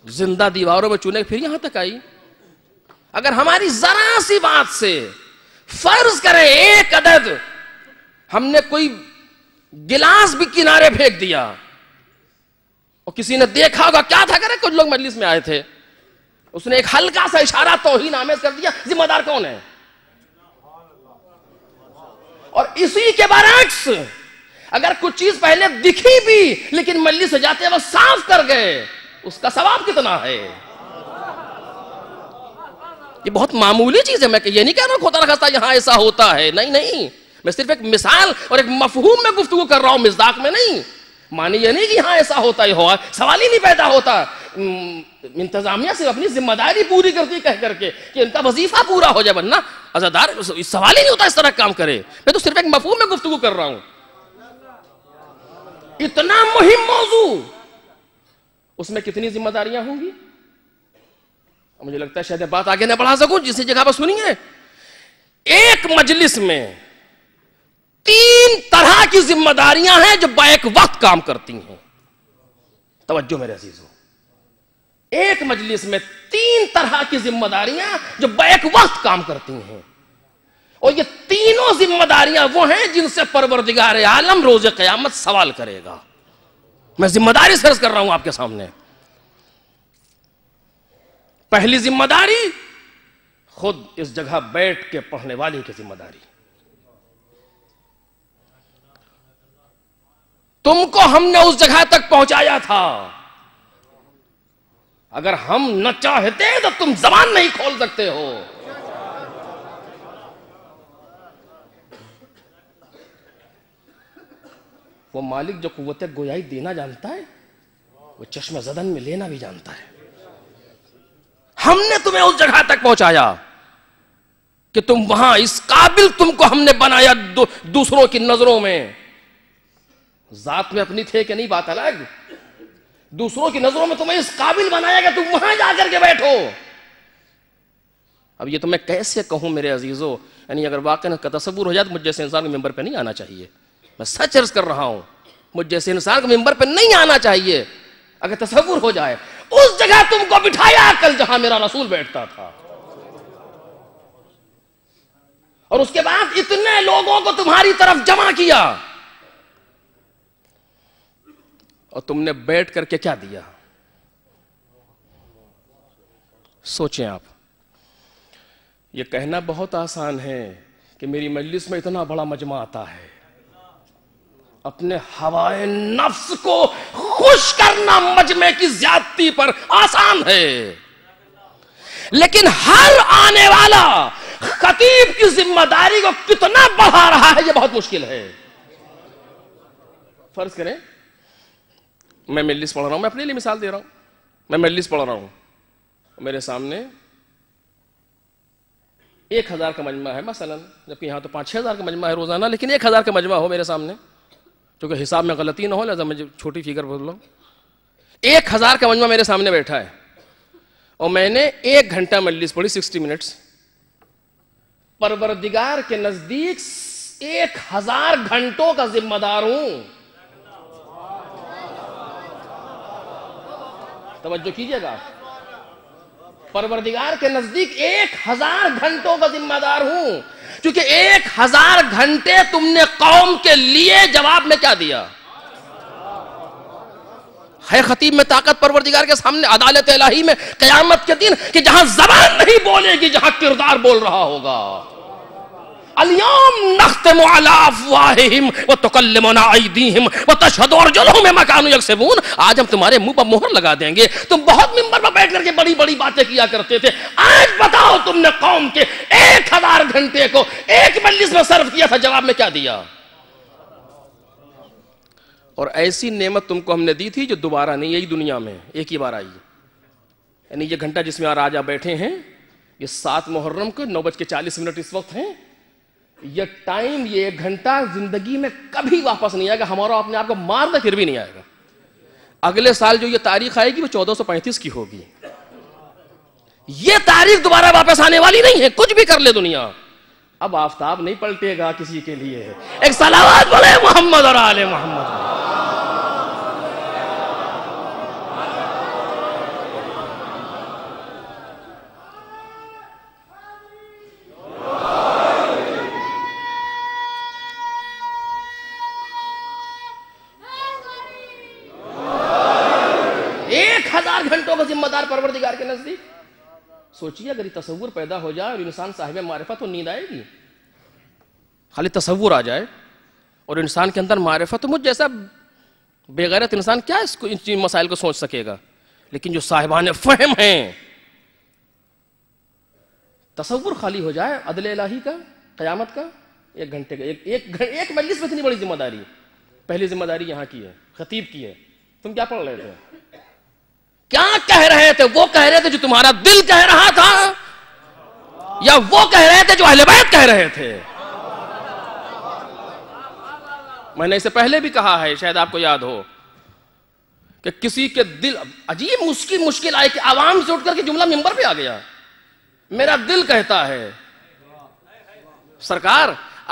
زندہ دیواروں میں چنے، پھر یہاں تک آئی۔ اگر ہماری ذرا سی بات سے فرض کریں ایک عدد ہم نے کوئی گلاس بھی کنارے پھینک دیا اور کسی نے دیکھا ہوگا، کیا تھا کرے، کچھ لوگ مجلس میں آئے تھے، اس نے ایک ہلکا سا اشارہ توہین آمیز کر دیا، ذمہ دار کون ہے؟ اور اسی کے برعکس اگر کچھ چیز پہلے دکھی بھی لیکن مجلس سے جاتے وہ صاف کر گئے، اس کا ثواب کتنا ہے؟ یہ بہت معمولی چیز ہے۔ میں یہ نہیں کہہ رہا ہوں خدا نخواستہ یہاں ایسا ہوتا ہے، نہیں، میں صرف ایک مثال اور ایک مفہوم میں گفتگو کر رہا ہوں، مصداق میں نہیں۔ معنی یہ نہیں کہ یہاں ایسا ہوتا ہی ہوا، سوال ہی نہیں پیدا ہوتا۔ انتظامیہ صرف اپنی ذمہ داری پوری کرتی کہہ کر کے کہ ان کا وظیفہ پورا ہو جائے، ورنہ عزادار سوال ہی نہیں ہوتا اس طرح کام کرے۔ میں تو صرف ایک مفہوم میں گفتگو کر رہا ہوں۔ اتنا مہم موضوع، اس میں کتنی ذمہ داریاں ہوں گی؟ مجھے لگتا ہے شاید بات آگے نہ بڑھا سکوں، جس جگہ پر سنیے، ایک مجلس میں 3 طرح کی ذمہ داریاں ہیں جو بیک وقت کام کرتی ہیں۔ توجہ میرے عزیزو، ایک مجلس میں 3 طرح کی ذمہ داریاں جو بیک وقت کام کرتی ہیں، اور یہ تینوں ذمہ داریاں وہ ہیں جن سے پروردگار عالم روز قیامت سوال کرے گا۔ میں ذمہ داری سے عرض کر رہا ہوں آپ کے سامنے۔ پہلی ذمہ داری، خود اس جگہ بیٹھ کے پڑھنے والے کی ذمہ داری۔ تم کو ہم نے اس جگہ تک پہنچایا تھا، اگر ہم نہ چاہتے تو تم زبان نہیں کھول سکتے ہو۔ وہ مالک جو قوت گویائی دینا جانتا ہے وہ چشم زدن میں لینا بھی جانتا ہے. ہم نے تمہیں اس جگہ تک پہنچایا کہ تم وہاں اس قابل تم کو ہم نے بنایا دوسروں کی نظروں میں. ذات میں اپنی تھے کہ نہیں بات الگ, دوسروں کی نظروں میں تمہیں اس قابل بنایا کہ تم وہاں جا کر کے بیٹھو. اب یہ تو میں کیسے کہوں میرے عزیزو, یعنی اگر واقعا کا تصور ہو جائے تو مجھ جیسے انسان کو ممبر پہ نہیں آنا چاہیے. میں سچ عرض کر رہا ہوں, مجھ جیسے انسان کو ممبر پہ نہیں آنا چاہیے. اگر تصور ہو جائے اس جگہ تم کو بٹھایا کل جہاں میرا رسول بیٹھتا تھا, اور اس کے بعد اتنے لوگوں کو تمہاری طرف جمع کیا, اور تم نے بیٹھ کر کے کیا دیا؟ سوچیں آپ. یہ کہنا بہت آسان ہے کہ میری مجلس میں اتنا بڑا مجمع آتا ہے. اپنے ہوائے نفس کو خوش کرنا مجمع کی زیادتی پر آسان ہے, لیکن ہر آنے والا خطیب کی ذمہ داری کو کتنا بڑھا رہا ہے یہ بہت مشکل ہے. فرض کریں میں مجلس پڑھ رہا ہوں, میں اپنے لیے مثال دے رہا ہوں, میں مجلس پڑھ رہا ہوں, میرے سامنے 1000 کا مجمع ہے مثلا, جبکہ یہاں تو 5-6 ہزار کا مجمع ہے روزانہ, لیکن 1000 کا مجمع ہو میرے سامنے, کیونکہ حساب میں غلطی نہ ہو لہذا میں چھوٹی فگر بول رہا ہوں. 1000 کا مجمع میرے سامنے بیٹھا ہے اور میں نے 1 گھنٹہ مجلس پڑھی, 60 منٹس. پروردگار کے نزدیک 1000 گھنٹوں کا ذمہ دار ہوں. توجہ کیجئے گا, پروردگار کے نزدیک 1000 گھنٹوں کا ذمہ دار ہوں, کیونکہ 1000 گھنٹے تم نے قوم کے لیے جواب میں کیا دیا ہے. خطیب میں طاقت پروردگار کے سامنے, عدالت الہی میں قیامت کے دن, کہ جہاں زبان نہیں بولے گی, جہاں کردار بول رہا ہوگا. اليوم نختم على افواہہم وتکلمنا ایدیہم وتشہد ارجلہم بما کانوا یکسبون. آج ہم تمہارے منہ پر مہر لگا دیں گے. تم بہت ممبر پر بیٹھ کر کے بڑی بڑی باتیں کیا کرتے تھے, آج بتاؤ تم نے قوم کے 1000 گھنٹے کو ایک مجلس میں صرف کیا تھا, جواب میں کیا دیا؟ اور ایسی نعمت تم کو ہم نے دی تھی جو دوبارہ نہیں, یہی دنیا میں ایک ہی بار آئی. یعنی یہ گھنٹہ جس میں آج آپ بیٹھے ہیں, یہ 7 محرم کو 9:40 اس وقت ہیں. یہ ٹائم, یہ 1 گھنٹہ زندگی میں کبھی واپس نہیں آئے گا. ہمارا اپنے آپ کو مار دے پھر بھی نہیں آئے گا. اگلے سال جو یہ تاریخ آئے گی وہ 1435 کی ہوگی. یہ تاریخ دوبارہ واپس آنے والی نہیں ہے, کچھ بھی کر لے دنیا. اب آفتاب نہیں پلٹے گا کسی کے لیے. ایک صلوات بولے محمد اور آل محمد. گھنٹوں کا ذمہ دار پروردگار کے نزدیک. سوچئے اگر یہ تصور پیدا ہو جائے اور انسان صاحب معرفت, تو نیند آئے گی. خالی تصور آ جائے اور انسان کے اندر معرفت, تو مجھ جیسا بے غیرت انسان کیا ان مسائل کو سوچ سکے گا. لیکن جو صاحبان فہم ہیں, تصور خالی ہو جائے عدل الہی کا, قیامت کا, 1 گھنٹے کا, ایک مجلس میں اتنی بڑی ذمہ داری. پہلی ذمہ داری یہاں کی ہے, خطیب کی ہے. تم کیا پڑھ رہے تھے؟ کیا کہہ رہے تھے؟ وہ کہہ رہے تھے جو تمہارا دل کہہ رہا تھا, یا وہ کہہ رہے تھے جو اہل بیت کہہ رہے تھے؟ میں نے اسے پہلے بھی کہا ہے, شاید آپ کو یاد ہو, کہ کسی کے دل, عجیب مشکل آئے کہ عوام سے اٹھ کر کے جملہ ممبر پہ آ گیا, میرا دل کہتا ہے. سرکار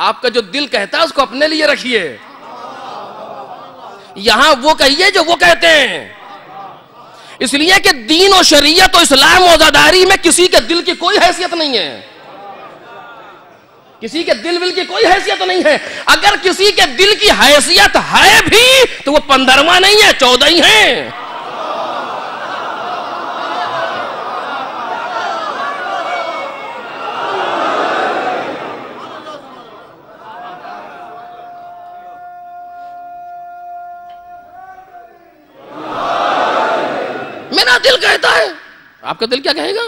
آپ کا جو دل کہتا ہے اس کو اپنے لیے رکھیے, یہاں وہ کہیے جو وہ کہتے ہیں. اس لیے کہ دین و شریعت و اسلام و عزاداری میں کسی کے دل کی کوئی حیثیت نہیں ہے, کسی کے دل کی کوئی حیثیت نہیں ہے. اگر کسی کے دل کی حیثیت ہے بھی تو وہ 15واں نہیں ہے, 14 ہی ہیں. میرا دل کہتا ہے, آپ کا دل کیا کہے گا؟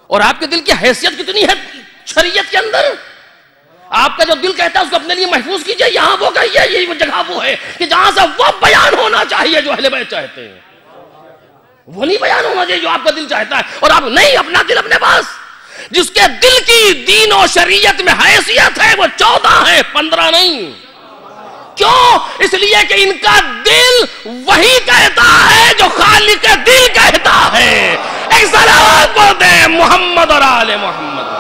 اور آپ کے دل کی حیثیت کتنی ہے شریعت کے اندر؟ آپ کا جو دل کہتا ہے اس کو اپنے لیے محفوظ کیجئے. یہاں وہ کہیے یہی وہ جگہ وہ ہے کہ جہاں سے وہ بیان ہونا چاہیے جو اہل بیت چاہتے ہیں. وہ نہیں بیان ہونا چاہیے جو آپ کا دل چاہتا ہے. اور آپ نہیں, اپنا دل اپنے پاس. جس کے دل کی دین و شریعت میں حیثیت ہے وہ 14 ہے, 15 نہیں. کیوں؟ اس لیے کہ ان کا دل وہی کہتا ہے جو خالق دل کہتا ہے. ایک صلوات پڑھتے ہیں محمد اور آل محمد.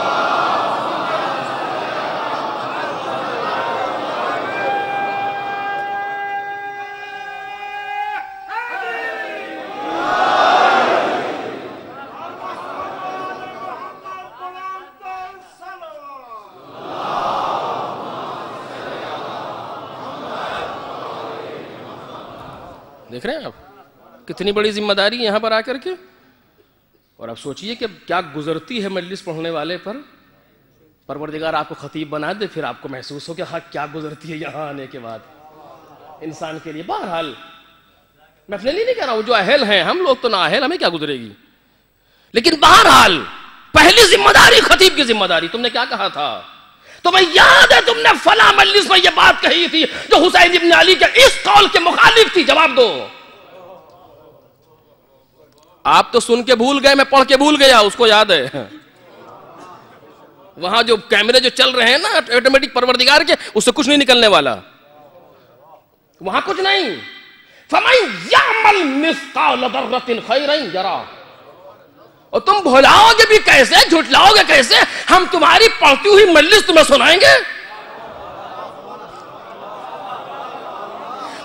دیکھ رہے ہیں آپ کتنی بڑی ذمہ داری یہاں پر آ کر کے. اور اب سوچئے کہ کیا گزرتی ہے مجلس پڑھنے والے پر. پروردگار آپ کو خطیب بنا دے, پھر آپ کو محسوس ہو کہ ہاں کیا گزرتی ہے یہاں آنے کے بعد انسان کے لیے. بہرحال میں اپنے لیے نہیں کہہ رہا ہوں, جو اہل ہیں, ہم لوگ تو نہ اہل, ہمیں کیا گزرے گی. لیکن بہرحال پہلی ذمہ داری خطیب کی ذمہ داری. تم نے کیا کہا تھا؟ تمہیں یاد ہے تم نے فلاں مجلس میں یہ بات کہی تھی جو حسین ابن علی کے اس قول کے مخالف تھی. جواب دو. آپ تو سن کے بھول گئے, میں پڑھ کے بھول گیا, اس کو یاد ہے. وہاں جو کیمرے جو چل رہے ہیں نا آٹومیٹک پروردگار کے, اس سے کچھ نہیں نکلنے والا, وہاں کچھ نہیں. فَمَن يَعْمَلْ مِثْقَالَ ذَرَّةٍ خَيْرًا يَرَهُ. اور تم بھلاؤ گے بھی کیسے, جھٹلاؤ گے کیسے؟ ہم تمہاری پڑھتی ہوئی مجلس تمہیں سنائیں گے.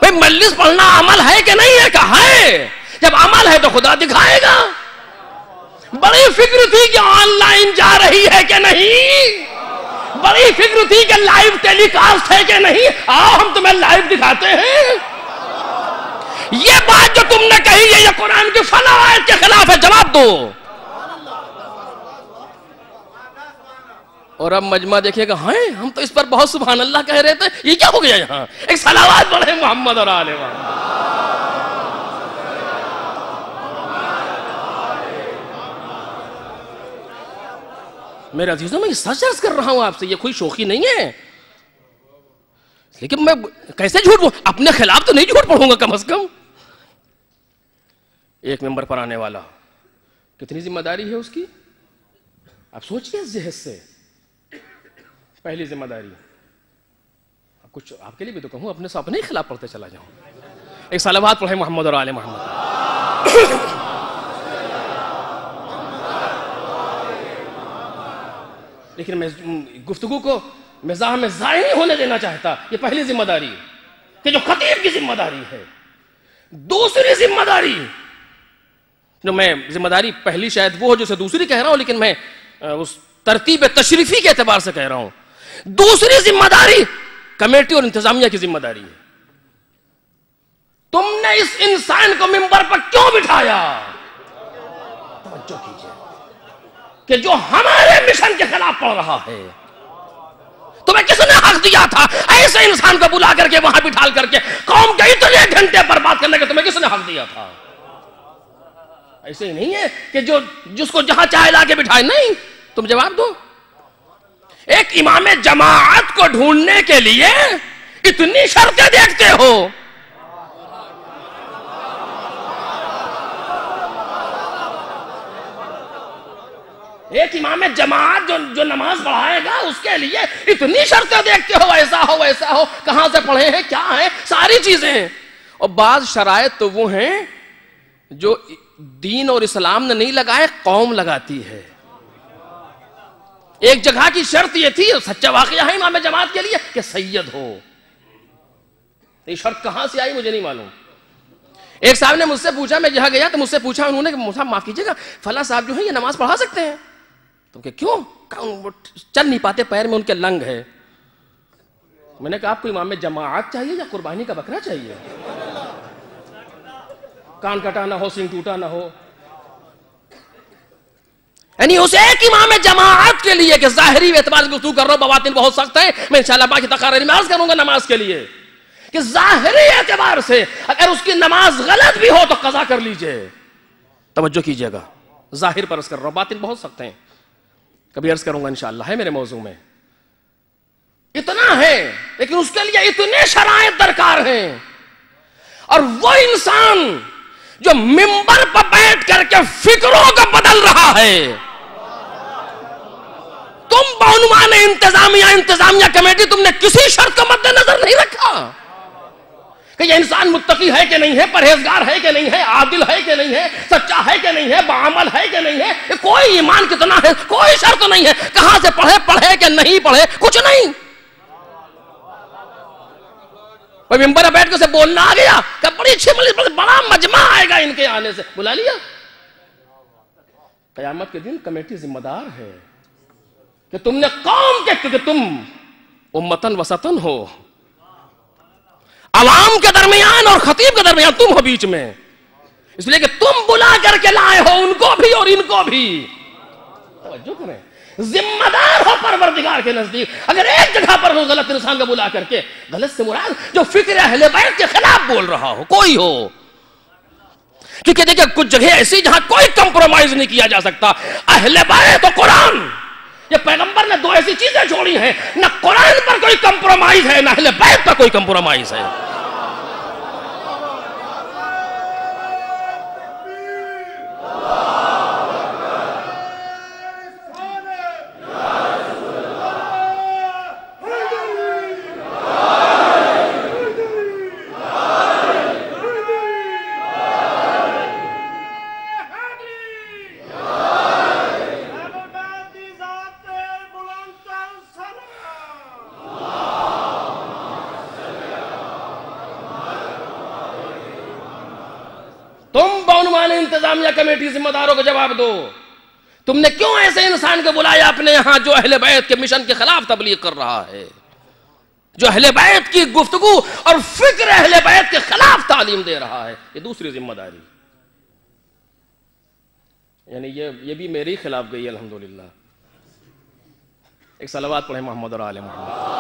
بھئی مجلس پڑھنا عمل ہے کہ نہیں ہے؟ کہ ہے. جب عمل ہے تو خدا دکھائے گا. بڑی فکر تھی کہ آن لائن جا رہی ہے کہ نہیں, بڑی فکر تھی کہ لائیو ٹیلی کاسٹ ہے کہ نہیں. آؤ ہم تمہیں لائیو دکھاتے ہیں. یہ بات جو تم نے کہی ہے یہ قرآن کی فلاں آیت کے خلاف ہے. جواب دو. اور اب مجمع دیکھے گا, ہاں ہم تو اس پر بہت سبحان اللہ کہہ رہے تھے, یہ کیا ہو گیا یہاں؟ ایک صلوات پڑھے محمد اور آل محمد. میرے عزیزوں, میں یہ سچ عرض کر رہا ہوں آپ سے, یہ کوئی شوخی نہیں ہے. لیکن میں کیسے جھوٹ بولوں؟ اپنے خلاف تو نہیں جھوٹ پڑھوں گا کم از کم. ایک ممبر پر آنے والا کتنی ذمہ داری ہے اس کی, آپ سوچئے اس جہت سے. پہلی ذمہ داری, کچھ آپ کے لیے بھی تو کہوں, اپنے سے اپنے ہی خلاف پڑھتے چلا جاؤں. ایک صلوات پڑھے محمد اور آل محمد. لیکن میں گفتگو کو مزاح میں ضائع نہیں ہونے دینا چاہتا. یہ پہلی ذمہ داری کہ جو خطیب کی ذمہ داری ہے. دوسری ذمہ داری جو میں ذمہ داری پہلی شاید وہ ہو جسے دوسری کہہ رہا ہوں, لیکن میں اس ترتیب تشریفی کے اعتبار سے کہہ رہا ہوں. دوسری ذمہ داری کمیٹی اور انتظامیہ کی ذمہ داری ہے. تم نے اس انسان کو ممبر پر کیوں بٹھایا؟ توجہ کیجئے کہ جو ہمارے مشن کے خلاف پڑھ رہا ہے. تمہیں کس نے حق دیا تھا ایسے انسان کو بلا کر کے وہاں بٹھال کر کے قوم کے اتنے گھنٹے برباد کرنے کے؟ تمہیں کس نے حق دیا تھا؟ ایسے ہی نہیں ہے کہ جس کو جہاں چاہے لا کے بٹھائے. نہیں, تم جواب دو. ایک امام جماعت کو ڈھونڈنے کے لیے اتنی شرطیں دیکھتے ہو. ایک امام جماعت جو نماز پڑھائے گا اس کے لیے اتنی شرطیں دیکھتے ہو, ایسا ہو ویسا ہو, کہاں سے پڑھے ہیں, کیا ہے, ساری چیزیں ہیں. اور بعض شرائط تو وہ ہیں جو دین اور اسلام نے نہیں لگائے, قوم لگاتی ہے. ایک جگہ کی شرط یہ تھی, سچا واقعہ ہے امام جماعت کے لیے, کہ سید ہو. یہ شرط کہاں سے آئی مجھے نہیں معلوم. ایک صاحب نے مجھ سے پوچھا, میں جہاں گیا تو مجھ سے پوچھا انہوں نے کہ صاحب معاف کیجیے گا, فلاں صاحب جو ہیں یہ نماز پڑھا سکتے ہیں؟ تو کہ کیوں؟ چل نہیں پاتے, پیر میں ان کے لنگ ہے. میں نے کہا آپ کو امام جماعت چاہیے یا قربانی کا بکرا چاہیے؟ کان کٹا نہ ہو, سنگ ٹوٹا نہ ہو. یعنی اسے ایک امام جماعت کے لیے کہ ظاہری اعتبار سے گفتگو کر رہا ہوں, بواطن بہت سخت ہے, میں انشاءاللہ باقی تقاریر میں عرض کروں گا نماز کے لیے, کہ ظاہری اعتبار سے اگر اس کی نماز غلط بھی ہو تو قضا کر لیجئے. توجہ کیجئے گا, ظاہر پر عرض کر رہا ہوں, باطن بہت سخت ہیں, کبھی عرض کروں گا انشاءاللہ, ہے میرے موضوع میں. اتنا ہے، لیکن اس کے لیے اتنے شرائط درکار ہیں. اور وہ انسان جو منبر پر بیٹھ کر کے فکروں کو بدل رہا ہے، تم بعنوان انتظامیہ کمیٹی تم نے کسی شرط کو مد نظر نہیں رکھا کہ یہ انسان متقی ہے کہ نہیں ہے، پرہیزگار ہے کہ نہیں ہے، عادل ہے کہ نہیں ہے، سچا ہے کہ نہیں ہے، بعمل ہے کہ نہیں ہے، کوئی ایمان کتنا ہے، کوئی شرط نہیں ہے. کہاں سے پڑھے کہ نہیں پڑھے، کچھ نہیں. کوئی ممبر پر بیٹھ کے اسے بولنا آ گیا کہ بڑی اچھی بڑا مجمع آئے گا ان کے آنے سے، بلا لیا. قیامت کے دن کمیٹی ذمہ دار ہے کہ تم نے قوم کے، کیونکہ تم امتن وسطن ہو، عوام کے درمیان اور خطیب کے درمیان تم ہو بیچ میں، اس لیے کہ تم بلا کر کے لائے ہو ان کو بھی اور ان کو بھی. توجہ کریں، ذمہ دار ہو پروردگار کے نزدیک. اگر ایک جگہ پر ہو غلط انسان کو بلا کر کے، غلط سے مراد جو فکر اہل بیت کے خلاف بول رہا ہو، کوئی ہو. کیونکہ دیکھیں کچھ جگہ ایسی جہاں کوئی کمپرومائز نہیں کیا جا سکتا. اہل بیت و قرآن، یہ پیغمبر نے دو ایسی چیزیں چھوڑی ہیں، نہ قرآن پر کوئی کمپرومائز ہے، نہ اہل بیت پر کوئی کمپرومائز ہے. انتظامیہ کمیٹی ذمہ داروں کو جواب دو. تم نے کیوں ایسے انسان کو بلایا اپنے یہاں جو اہل بیت کے مشن کے خلاف تبلیغ کر رہا ہے، جو اہل بیت کی گفتگو اور فکر اہل بیت کے خلاف تعلیم دے رہا ہے؟ یہ دوسری ذمہ داری. یعنی یہ بھی میری خلاف گئی الحمدللہ. ایک صلوات پڑھیں محمد اور آل محمد.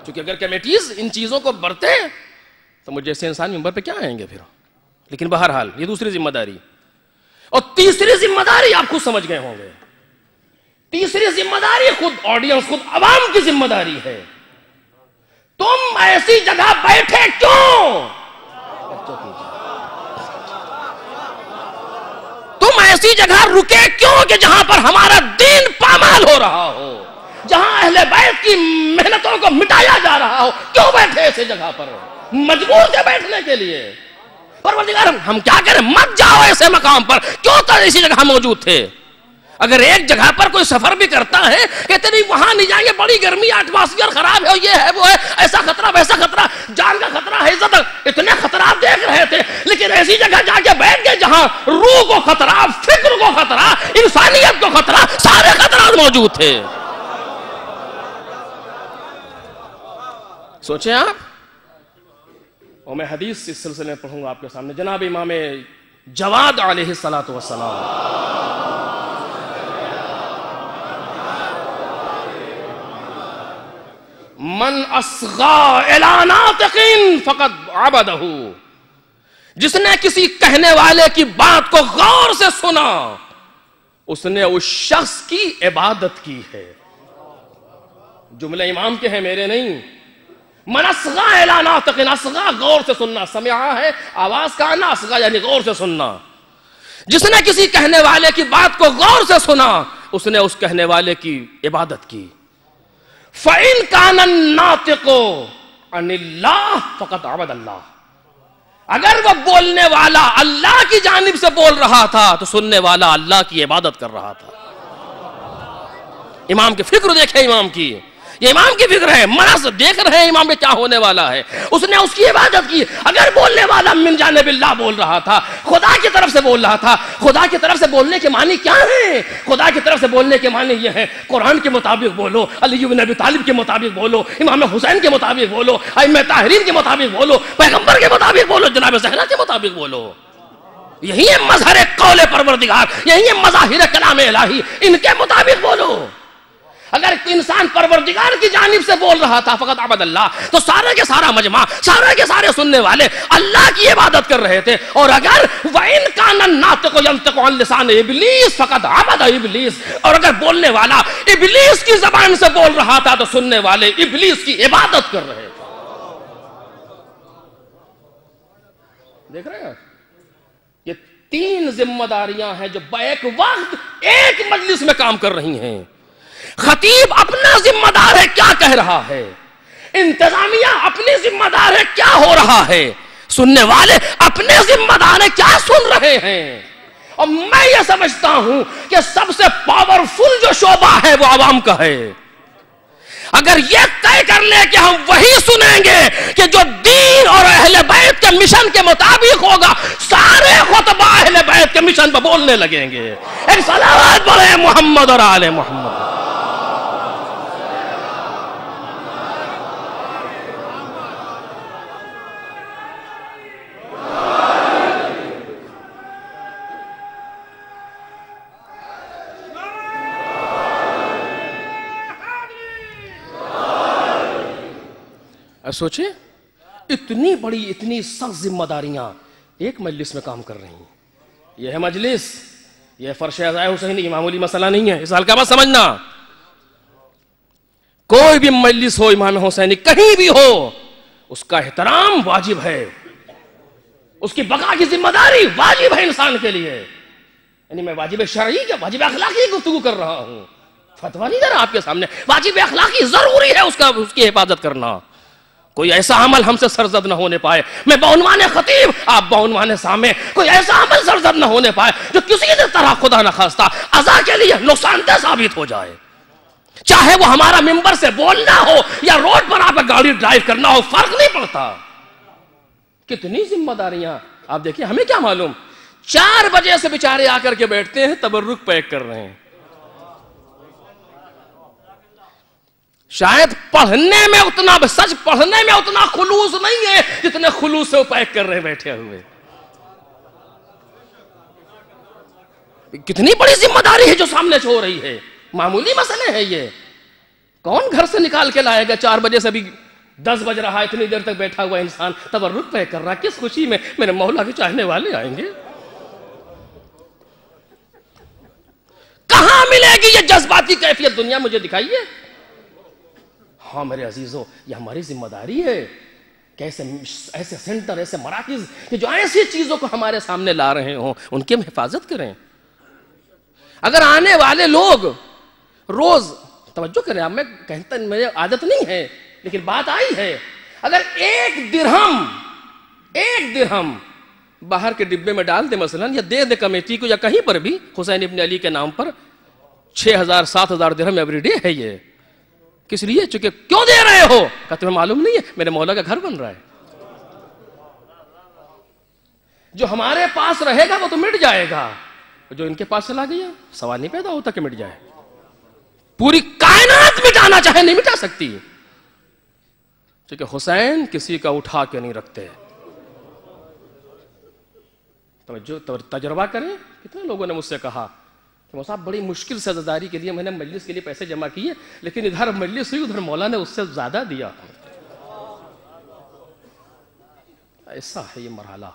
چونکہ اگر کمیٹیز ان چیزوں کو برتے تو مجھے ایسے انسان ممبر پہ کیا آئیں گے پھر. لیکن بہرحال یہ دوسری ذمہ داری. اور تیسری ذمہ داری آپ خود سمجھ گئے ہوں گے. تیسری ذمہ داری خود آڈینس، خود عوام کی ذمہ داری ہے. تم ایسی جگہ بیٹھے کیوں؟ تم ایسی جگہ رکے کیوں کہ جہاں پر ہمارا دین پامال ہو رہا ہو، جہاں اہل بیت کی محنتوں کو مٹایا جا رہا ہو؟ کیوں بیٹھے ایسے جگہ پر؟ مجبور تھے بیٹھنے کے لیے. پروردگار ہم کیا کریں؟ مت جاؤ ایسے مقام پر. کیوں تو ایسی جگہ موجود تھے؟ اگر ایک جگہ پر کوئی سفر بھی کرتا ہے کہتے نہیں وہاں نہیں جائیں گے، بڑی گرمی، ایٹماسفیئر خراب ہے، یہ ہے وہ ہے، ایسا خطرہ ویسا خطرہ، جان کا خطرہ ہے، عزت، اتنے خطرات دیکھ رہے تھے. لیکن ایسی جگہ جا کے بیٹھ گئے جہاں روح کو خطرہ، فکر کو خطرہ، انسانیت کو خطرہ، سارے خطرات موجود تھے. سوچیں آپ. اور میں حدیث اس سلسلے میں پڑھوں گا آپ کے سامنے. جناب امام جواد علیہ السلام من اصغى الى ناطق فقد عبده، جس نے کسی کہنے والے کی بات کو غور سے سنا اس نے اس شخص کی عبادت کی ہے. جملے امام کے ہیں، میرے نہیں. من اصغى الى ناطق، اصغى غور سے سننا، سمعا ہے آواز کا آنا، اصغى یعنی غور سے سننا. جس نے کسی کہنے والے کی بات کو غور سے سنا اس نے اس کہنے والے کی عبادت کی. فَإِن كَانَ النَّاطِقُ عَنِ اللَّهِ فَقَدْ عَبَدَ اللَّهِ، اگر وہ بولنے والا اللہ کی جانب سے بول رہا تھا تو سننے والا اللہ کی عبادت کر رہا تھا. امام کی فکر دیکھیں، امام کی یہ امام کی فکر ہے. مرض دیکھ رہے ہیں امام میں کیا ہونے والا ہے. اس نے اس کی عبادت کی. اگر بولنے والا من جانب اللہ بول رہا تھا، خدا کی طرف سے بول رہا تھا. خدا کی طرف سے بولنے کے معنی کیا ہیں؟ خدا کی طرف سے بولنے کے معنی یہ ہیں قرآن کے مطابق بولو، علی بن ابی طالب کے مطابق بولو، امام حسین کے مطابق بولو، ائمہ طاہرین کے مطابق بولو، پیغمبر کے مطابق بولو، جناب زہرا کے مطابق بولو. یہی ہے مظہر قول پروردگار، یہی ہے مظاہر کلام الہی، ان کے مطابق بولو. اگر انسان پروردگار کی جانب سے بول رہا تھا فقط عبد اللہ، تو سارے کے سارا مجمع، سارے کے سارے سننے والے اللہ کی عبادت کر رہے تھے. اور اگر وَإِن كَانَ النَّاطِقُ يَنطِقُ عَن لِسَانِ إِبْلِيسَ فَقَدْ عَبَدَ إِبْلِيسَ، اور اگر بولنے والا ابلیس کی زبان سے بول رہا تھا تو سننے والے ابلیس کی عبادت کر رہے تھے. دیکھ رہے ہیں؟ یہ 3 ذمہ داریاں ہیں جو بیک وقت ایک مجلس میں کام کر رہی ہیں. خطیب اپنا ذمہ دار ہے کیا کہہ رہا ہے، انتظامیہ اپنی ذمہ دار ہے کیا ہو رہا ہے، سننے والے اپنے ذمہ دار ہے کیا سن رہے ہیں. اور میں یہ سمجھتا ہوں کہ سب سے پاورفل جو شعبہ ہے وہ عوام کا ہے. اگر یہ طے کر لے کہ ہم وہی سنیں گے کہ جو دین اور اہل بیت کے مشن کے مطابق ہوگا، سارے خطبہ اہل بیت کے مشن پہ بولنے لگیں گے. ایک صلوات پڑھیں محمد اور آل محمد. سوچیں اتنی بڑی اتنی سخت ذمہ داریاں ایک مجلس میں کام کر رہی ہیں. یہ ہے مجلس، یہ فرش عزائے حسینی معمولی مسئلہ نہیں ہے. اس حال کا بات سمجھنا، کوئی بھی مجلس ہو امام حسینی کہیں بھی ہو، اس کا احترام واجب ہے، اس کی بقا کی ذمہ داری واجب ہے انسان کے لیے. یعنی میں واجب شرعی کیا واجب اخلاقی گفتگو کر رہا ہوں، فتویٰ نہیں دے رہا آپ کے سامنے. واجب اخلاقی ضروری ہے اس کی حفاظت کرنا. کوئی ایسا عمل ہم سے سرزد نہ ہونے پائے. میں بعنوان خطیب، آپ بعنوان سامع، کوئی ایسا عمل سرزد نہ ہونے پائے جو کسی طرح خدا نہ خواستہ اذا کے لیے نقصان دہ ثابت ہو جائے. چاہے وہ ہمارا ممبر سے بولنا ہو یا روڈ پر آپ گاڑی ڈرائیو کرنا ہو، فرق نہیں پڑتا. کتنی ذمہ داریاں. آپ دیکھیں ہمیں کیا معلوم، 4 بجے سے بیچارے آ کر کے بیٹھتے ہیں، تبرک پیک کر رہے ہیں. شاید پڑھنے میں اتنا سچ پڑھنے میں اتنا خلوص نہیں ہے جتنے خلوص سے وہ پیک کر رہے بیٹھے ہوئے. کتنی بڑی ذمہ داری ہے جو سامنے سے ہو رہی ہے. معمولی مسئلے ہیں یہ. کون گھر سے نکال کے لائے گا 4 بجے سے بھی 10 بج رہا ہے، اتنی دیر تک بیٹھا ہوا انسان تبرک پیک کر رہا ہے. کس خوشی میں میرے مولا کے چاہنے والے آئیں گے. کہاں ملے گی یہ جذباتی کیفیت؟ دنیا مجھے دکھائیے. ہاں میرے عزیزو، یہ ہماری ذمہ داری ہے کہ ایسے سینٹر، ایسے مراکز کہ جو ایسی چیزوں کو ہمارے سامنے لا رہے ہوں ان کی ہم حفاظت کریں. اگر آنے والے لوگ روز توجہ کریں، اب میں کہتا مجھے عادت نہیں ہے لیکن بات آئی ہے، اگر 1 درہم باہر کے ڈبے میں ڈال دے مثلا، یا دے دے کمیٹی کو یا کہیں پر بھی حسین ابن علی کے نام پر، 6,000-7,000 درہم ایوری ڈے ہے. یہ کس لیے؟ چونکہ کیوں دے رہے ہو؟ کہ تمہیں معلوم نہیں ہے میرے مولا کا گھر بن رہا ہے. جو ہمارے پاس رہے گا وہ تو مٹ جائے گا، جو ان کے پاس چلا گیا سوال نہیں پیدا ہوتا کہ مٹ جائے. پوری کائنات مٹانا چاہے نہیں مٹا سکتی، کیونکہ حسین کسی کا اٹھا کے نہیں رکھتے. تجربہ کریں. کتنے لوگوں نے مجھ سے کہا کہ صاحب بڑی مشکل سے عزاداری کے لیے میں نے مجلس کے لیے پیسے جمع کیے، لیکن ادھر مجلس ہوئی ادھر مولا نے اس سے زیادہ دیا. ایسا ہے یہ مرحلہ.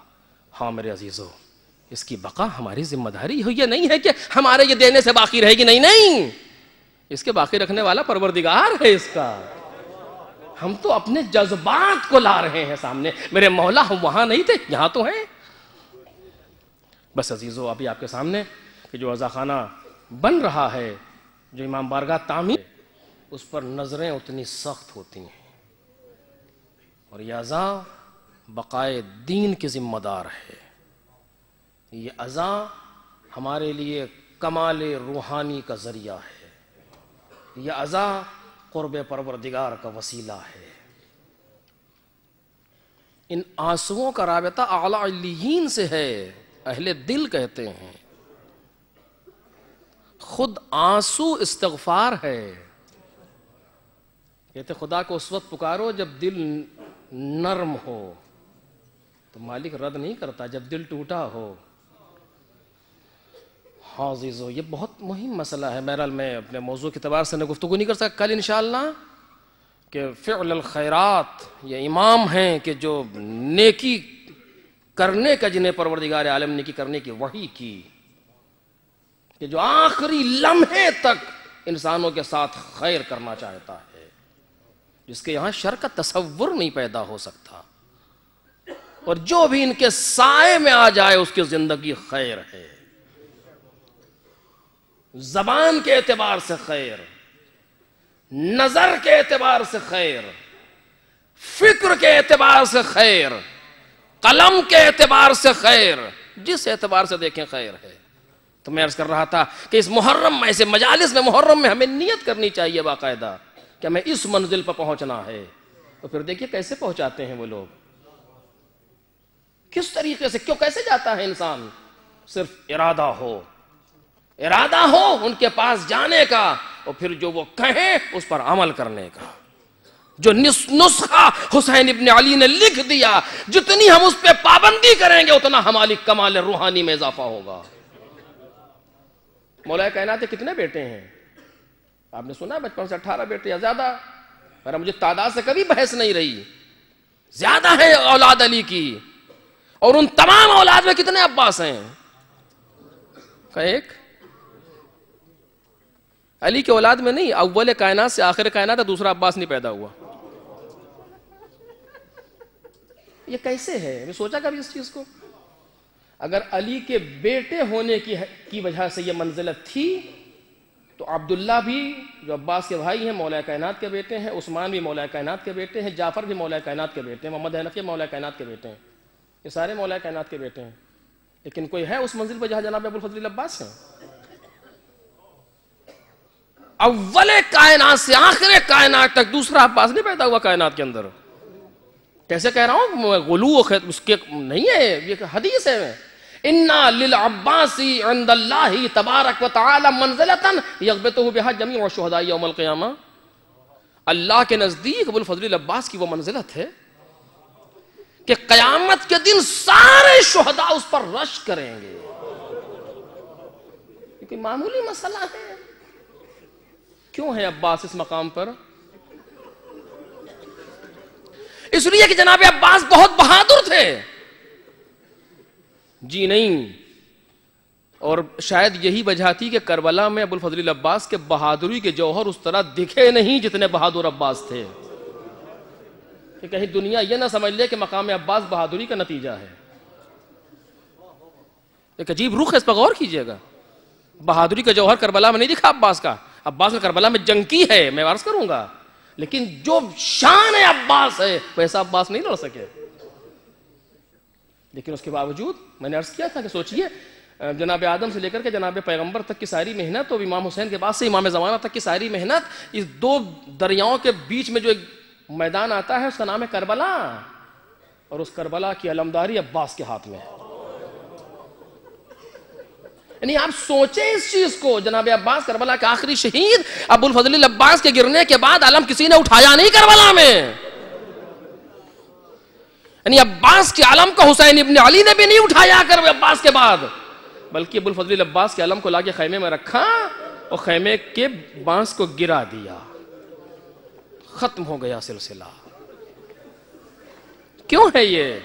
ہاں میرے عزیزو، اس کی بقا ہماری ذمہ داری ہے. یہ نہیں ہے کہ ہمارے یہ دینے سے باقی رہے گی، نہیں نہیں، اس کے باقی رکھنے والا پروردگار ہے اس کا. ہم تو اپنے جذبات کو لا رہے ہیں سامنے. میرے مولا ہم وہاں نہیں تھے، یہاں تو ہیں. بس عزیزو، ابھی آپ کے سامنے کہ جو عزا خانہ بن رہا ہے، جو امام بارگاہ تعمیر، اس پر نظریں اتنی سخت ہوتی ہیں. اور یہ عزا بقائے دین کی ذمہ دار ہے. یہ عزا ہمارے لیے کمال روحانی کا ذریعہ ہے. یہ عزا قرب پروردگار کا وسیلہ ہے. ان آنسوؤں کا رابطہ اعلیٰ علیین سے ہے. اہل دل کہتے ہیں خود آنسو استغفار ہے. کہتے خدا کو اس وقت پکارو جب دل نرم ہو، تو مالک رد نہیں کرتا جب دل ٹوٹا ہو. ہاں عزیزو، یہ بہت مہم مسئلہ ہے. بہرحال میں اپنے موضوع کے اعتبار سے گفتگو نہیں کر سکتا. کل انشاءاللہ کہ فعل الخیرات یہ امام ہیں کہ جو نیکی کرنے کا جنہیں پروردگار عالم نیکی کرنے کی وحی کی، کہ جو آخری لمحے تک انسانوں کے ساتھ خیر کرنا چاہتا ہے، جس کے یہاں شر کا تصور نہیں پیدا ہو سکتا، اور جو بھی ان کے سائے میں آ جائے اس کی زندگی خیر ہے. زبان کے اعتبار سے خیر، نظر کے اعتبار سے خیر، فکر کے اعتبار سے خیر، قلم کے اعتبار سے خیر، جس اعتبار سے دیکھیں خیر ہے. تو میں عرض کر رہا تھا کہ اس محرم میں، ایسے مجالس میں محرم میں ہمیں نیت کرنی چاہیے باقاعدہ کہ ہمیں اس منزل پر پہنچنا ہے. تو پھر دیکھیے کیسے پہنچاتے ہیں وہ لوگ، کس طریقے سے، کیوں کیسے جاتا ہے انسان؟ صرف ارادہ ہو ان کے پاس جانے کا، اور پھر جو وہ کہیں اس پر عمل کرنے کا. جو نسخہ حسین ابن علی نے لکھ دیا، جتنی ہم اس پہ پابندی کریں گے اتنا ہماری کمال روحانی میں اضافہ ہوگا. مولا کائنات کے کتنے بیٹے ہیں؟ آپ نے سنا بچپن سے 18 بیٹے یا زیادہ، پر مجھے تعداد سے کبھی بحث نہیں رہی. زیادہ ہے اولاد علی کی، اور ان تمام اولاد میں کتنے عباس ہیں؟ ایک. علی کے اولاد میں نہیں، اول کائنات سے آخر کائنات ہے دوسرا عباس نہیں پیدا ہوا. یہ کیسے ہے؟ میں سوچا کبھی اس چیز کو. اگر علی کے بیٹے ہونے کی وجہ سے یہ منزلت تھی تو عبداللہ بھی جو عباس کے بھائی ہیں مولا کائنات کے بیٹے ہیں، عثمان بھی مولا کائنات کے بیٹے ہیں، جعفر بھی مولا کائنات کے بیٹے ہیں، محمد حنفی مولا کائنات کے بیٹے ہیں. یہ سارے مولا کائنات کے بیٹے ہیں. لیکن کوئی ہے اس منزل پر جہاں جناب ابوالفضل عباس ہیں؟ اول کائنات سے آخر کائنات تک دوسرا عباس نہیں پیدا ہوا کائنات کے اندر. کیسے کہہ رہا ہوں؟ غلو اس کے نہیں ہے، یہ حدیث ہے. اِنَّا لِلْعَبَّاسِ عِنْدَ اللَّهِ تَبَارَكَ وَتَعَالَى مَنْزِلَةً يَغْبِطُهُ بِهَا جَمِيعُ الشُّهَدَاءِ يَوْمَ الْقِيَامَةِ. اللہ کے نزدیک ابوالفضل عباس کی وہ منزلت ہے کہ قیامت کے دن سارے شہداء اس پر رش کریں گے. یہ کوئی معمولی مسئلہ ہے؟ کیوں ہے عباس اس مقام پر؟ اس لیے کہ جناب عباس بہت بہادر تھے. جی نہیں. اور شاید یہی وجہ تھی کہ کربلا میں ابوالفضل عباس کے بہادری کے جوہر اس طرح دکھے نہیں جتنے بہادر عباس تھے، کہ کہیں دنیا یہ نہ سمجھ لے کہ مقام عباس بہادری کا نتیجہ ہے. ایک عجیب رخ ہے، اس پر غور کیجئے گا. بہادری کا جوہر کربلا میں نہیں دکھا عباس کا. عباس نے کربلا میں جنگ کی ہے، میں عرض کروں گا، لیکن جو شان عباس ہے ویسا عباس نہیں لڑ سکے. لیکن اس کے باوجود میں نے عرض کیا تھا کہ سوچئے جناب آدم سے لے کر کے جناب پیغمبر تک کی ساری محنت، اور امام حسین کے بعد سے امام زمانہ تک کی ساری محنت، اس دو دریاؤں کے بیچ میں جو ایک میدان آتا ہے اس کا نام ہے کربلا، اور اس کربلا کی علمداری عباس کے ہاتھ میں ہے. یعنی آپ سوچیں اس چیز کو، جناب عباس کربلا کے آخری شہید، ابوالفضل عباس کے گرنے کے بعد علم کسی نے اٹھایا نہیں کربلا میں. یعنی عباس کے علم کو حسین ابن علی نے بھی نہیں اٹھایا کر عباس کے بعد، بلکہ ابوالفضل عباس کے علم کو لا کے خیمے میں رکھا اور خیمے کے بانس کو گرا دیا. ختم ہو گیا سلسلہ. کیوں ہے یہ؟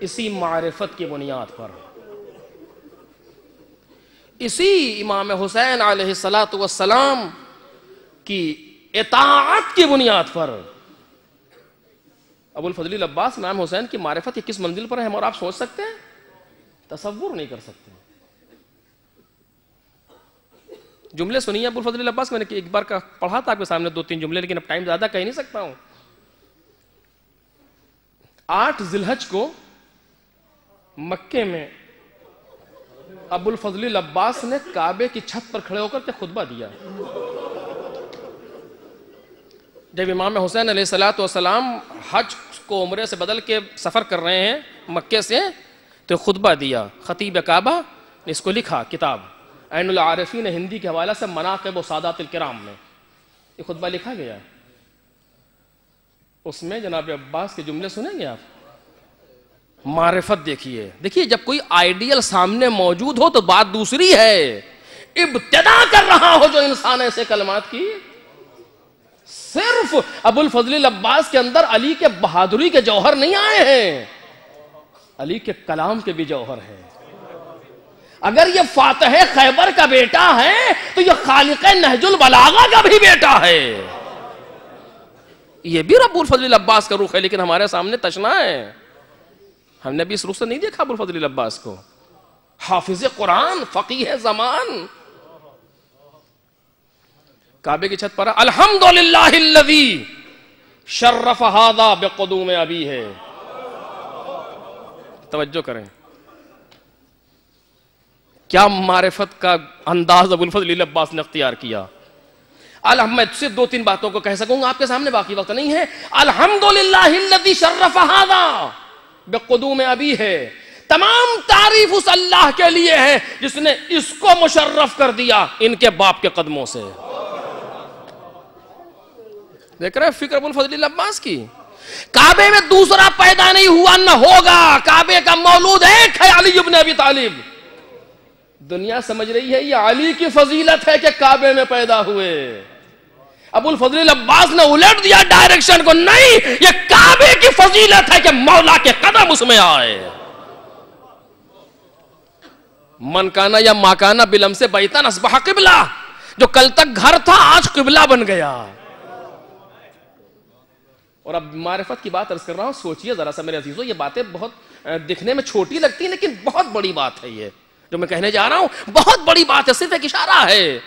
اسی معرفت کی بنیاد پر، اسی امام حسین علیہ السلام کی اطاعت کی بنیاد پر. ابوالفضل عباس امام حسین کی معرفت کس منزل پر ہے ہم اور آپ سوچ سکتے ہیں؟ تصور نہیں کر سکتے. جملے سنیے ابوالفضل عباس، میں نے ایک بار کا پڑھا تھا آپ کے سامنے 2-3 جملے، لیکن اب ٹائم زیادہ کہہ نہیں سکتا ہوں. 8 ذی الحج کو مکے میں ابوالفضل عباس نے کعبے کی چھت پر کھڑے ہو کر کے خطبہ دیا. جب امام حسین علیہ السلام حج کو عمرے سے بدل کے سفر کر رہے ہیں مکے سے، تو خطبہ دیا. خطیب کعبہ نے اس کو لکھا کتاب عین العارفین ہندی کے حوالہ سے مناقب و سادات الکرام میں یہ خطبہ لکھا گیا. اس میں جناب عباس کے جملے سنیں گے آپ. معرفت دیکھیے، دیکھیے جب کوئی آئیڈیل سامنے موجود ہو تو بات دوسری ہے، ابتدا کر رہا ہو جو انسان ایسے کلمات کی. صرف ابو الفضل العباس کے اندر علی کے بہادری کے جوہر نہیں آئے ہیں، علی کے کلام کے بھی جوہر ہیں. اگر یہ فاتح خیبر کا بیٹا ہے تو یہ خالق نہج البلاغہ کا بھی بیٹا ہے. یہ بھی ابو الفضل العباس کا رخ ہے، لیکن ہمارے سامنے تشنا ہے. ہم نے بھی اس رخ سے نہیں دیکھا ابو الفضل العباس کو. حافظ قرآن، فقیہ زمان، کعبے کی چھت پر الحمدللہ الذی شرف ھذا بقدوم ابی ہے. توجہ کریں، کیا معرفت کا انداز ابو الفضل العباس نے اختیار کیا. میں صرف 2-3 باتوں کو کہہ سکوں گا آپ کے سامنے، باقی وقت نہیں ہے. الحمدللہ الذی شرف ھذا بقدوم ابی ہے. تمام تعریف اس اللہ کے لیے ہے جس نے اس کو مشرف کر دیا ان کے باپ کے قدموں سے. دیکھ رہے فکر ابو الفضل العباس کی. کعبے میں دوسرا پیدا نہیں ہوا، نہ ہوگا. کعبے کا مولود ایک ہے، علی ابن ابی طالب. دنیا سمجھ رہی ہے یہ علی کی فضیلت ہے کہ کعبے میں پیدا ہوئے. ابو الفضل العباس نے الٹ دیا ڈائریکشن کو، نہیں، یہ کعبے کی فضیلت ہے کہ مولا کے قدم اس میں آئے. من کانا یا ماکانا بلم سے بیتن اصبح قبلہ، جو کل تک گھر تھا آج قبلہ بن گیا. اور اب معرفت کی بات عرض کر رہا ہوں، سوچئے ذرا سا میرے عزیزو، یہ باتیں بہت دکھنے میں چھوٹی لگتی ہیں لیکن بہت بڑی بات ہے. یہ جو میں کہنے جا رہا ہوں بہت بڑی بات ہے، صرف ایک اشارہ ہے.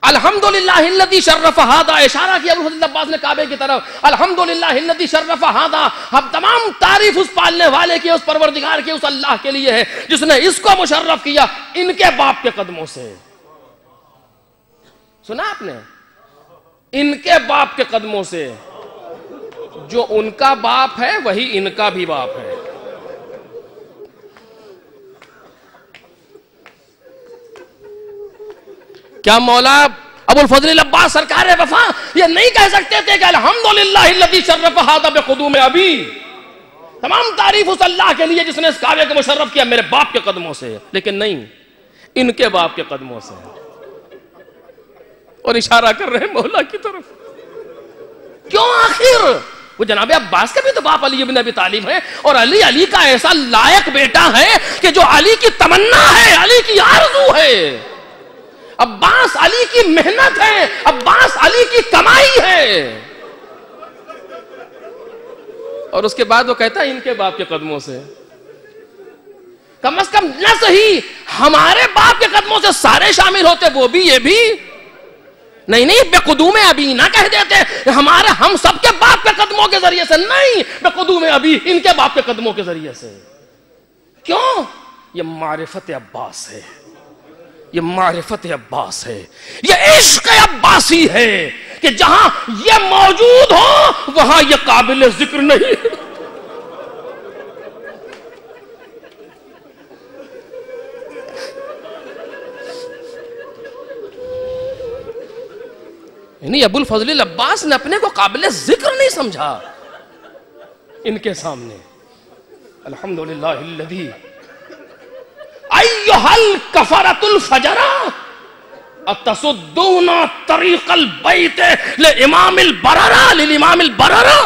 الحمدللہ الذی شرف ھذا، اشارہ کیا ابو الفضل العباس نے کعبے کی طرف. الحمدللہ الذی شرف ھذا، اب تمام تعریف اس پالنے والے کی، اس پروردگار کی، اس اللہ کے لیے ہے جس نے اس کو مشرف کیا ان کے باپ کے قدموں سے. سنا آپ نے؟ ان کے باپ کے قدموں سے. جو ان کا باپ ہے وہی ان کا بھی باپ ہے. کیا مولا ابو الفضل العباس سرکار وفا یہ نہیں کہہ سکتے تھے کہ الحمدللہ الذی شرف ھذا بقدوم ابی، تمام تعریف اس اللہ کے لیے جس نے اس کعبے کو مشرف کیا میرے باپ کے قدموں سے، لیکن نہیں، ان کے باپ کے قدموں سے. اور اشارہ کر رہے ہیں مولا کی طرف. کیوں؟ آخر وہ جناب عباس کا بھی تو باپ علی ابن ابی طالب ہے، اور علی کا ایسا لائق بیٹا ہے کہ جو علی کی تمنا ہے، علی کی آرزو ہے. عباس علی کی محنت ہے، عباس علی کی کمائی ہے. اور اس کے بعد وہ کہتا ہے ان کے باپ کے قدموں سے. کم از کم نہ صحیح ہمارے باپ کے قدموں سے سارے شامل ہوتے، وہ بھی یہ بھی نہیں، بقدوم ابی نہ کہہ دیتے ہمارے ہم سب کے باپ کے قدموں کے ذریعے سے، نہیں، بقدوم ابی ان کے باپ کے قدموں کے ذریعے سے. کیوں؟ یہ معرفت عباس ہے، یہ معرفت عباس ہے، یہ عشق عباسی ہے کہ جہاں یہ موجود ہو وہاں یہ قابل ذکر نہیں. یعنی ابو الفضل العباس نے اپنے کو قابل ذکر نہیں سمجھا ان کے سامنے. الحمدللہ الذی ایھا الکفرۃ الفجرہ اتصدون طریق البیت لامام البررہ للامام البررہ.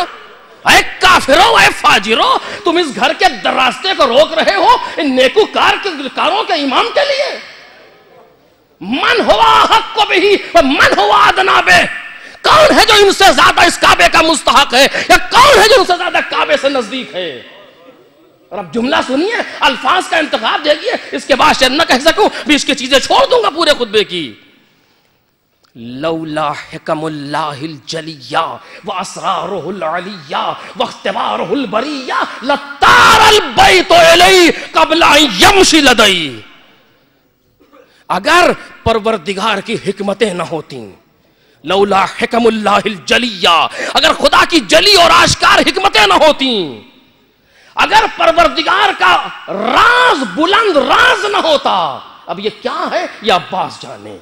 اے کافروں، اے فاجروں، تم اس گھر کے راستے کو روک رہے ہو ان نیکوکاروں کے امام کے لیے. من ہوا حق کو بھی من ہوا ادنا بہ، کون ہے جو ان سے زیادہ اس کعبے کا مستحق ہے، یا کون ہے جو ان سے زیادہ کعبے سے نزدیک ہے. اور اب جملہ سنیے، الفاظ کا انتخاب دیکھیے، اس کے بعد شاید نہ کہہ سکوں، بیچ کی چیزیں چھوڑ دوں گا پورے خطبے کی. لولا حکم اللہ الجلیہ واسرارہ العلیہ واختبارہ البریہ لطار البیت الی قبل ان یمشی لدی. اگر پروردگار کی حکمتیں نہ ہوتیں، لولا حکم اللہ الجلیہ، اگر خدا کی جلی اور آشکار حکمتیں نہ ہوتیں، اگر پروردگار کا راز بلند راز نہ ہوتا. اب یہ کیا ہے یہ عباس جانے.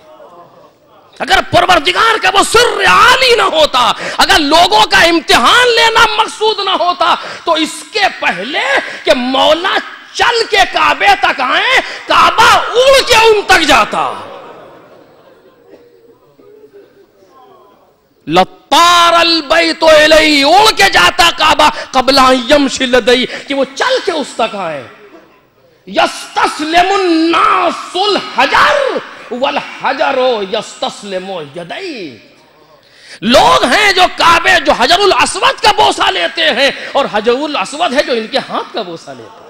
اگر پروردگار کا وہ سر عالی نہ ہوتا، اگر لوگوں کا امتحان لینا مقصود نہ ہوتا، تو اس کے پہلے کہ مولا چل کے کعبے تک آئیں، کعبہ اڑ کے ان تک جاتا. لطار البیت الیہ، اڑ کے جاتا کعبہ قبل ان یمشی لدی، کہ وہ چل کے اس تک آئیں. یستسلم الناس الحجر والحجر یستسلم یدی، لوگ ہیں جو کعبے، جو حجر الاسود کا بوسہ لیتے ہیں، اور حجر الاسود ہے جو ان کے ہاتھ کا بوسہ لیتا ہے.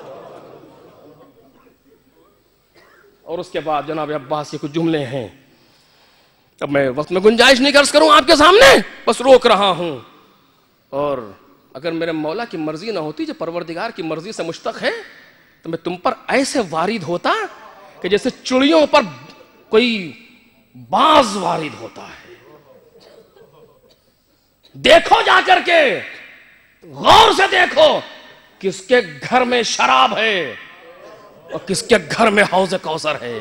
اور اس کے بعد جناب عباس کے کچھ جملے ہیں. اب میں وقت میں گنجائش نہیں عرض کروں آپ کے سامنے، بس روک رہا ہوں. اور اگر میرے مولا کی مرضی نہ ہوتی، جو پروردگار کی مرضی سے مشتق ہے، تو میں تم پر ایسے وارد ہوتا کہ جیسے چڑیوں پر کوئی باز وارد ہوتا ہے. دیکھو جا کر کے، غور سے دیکھو، کس کے گھر میں شراب ہے اور کس کے گھر میں حوض کوثر ہے.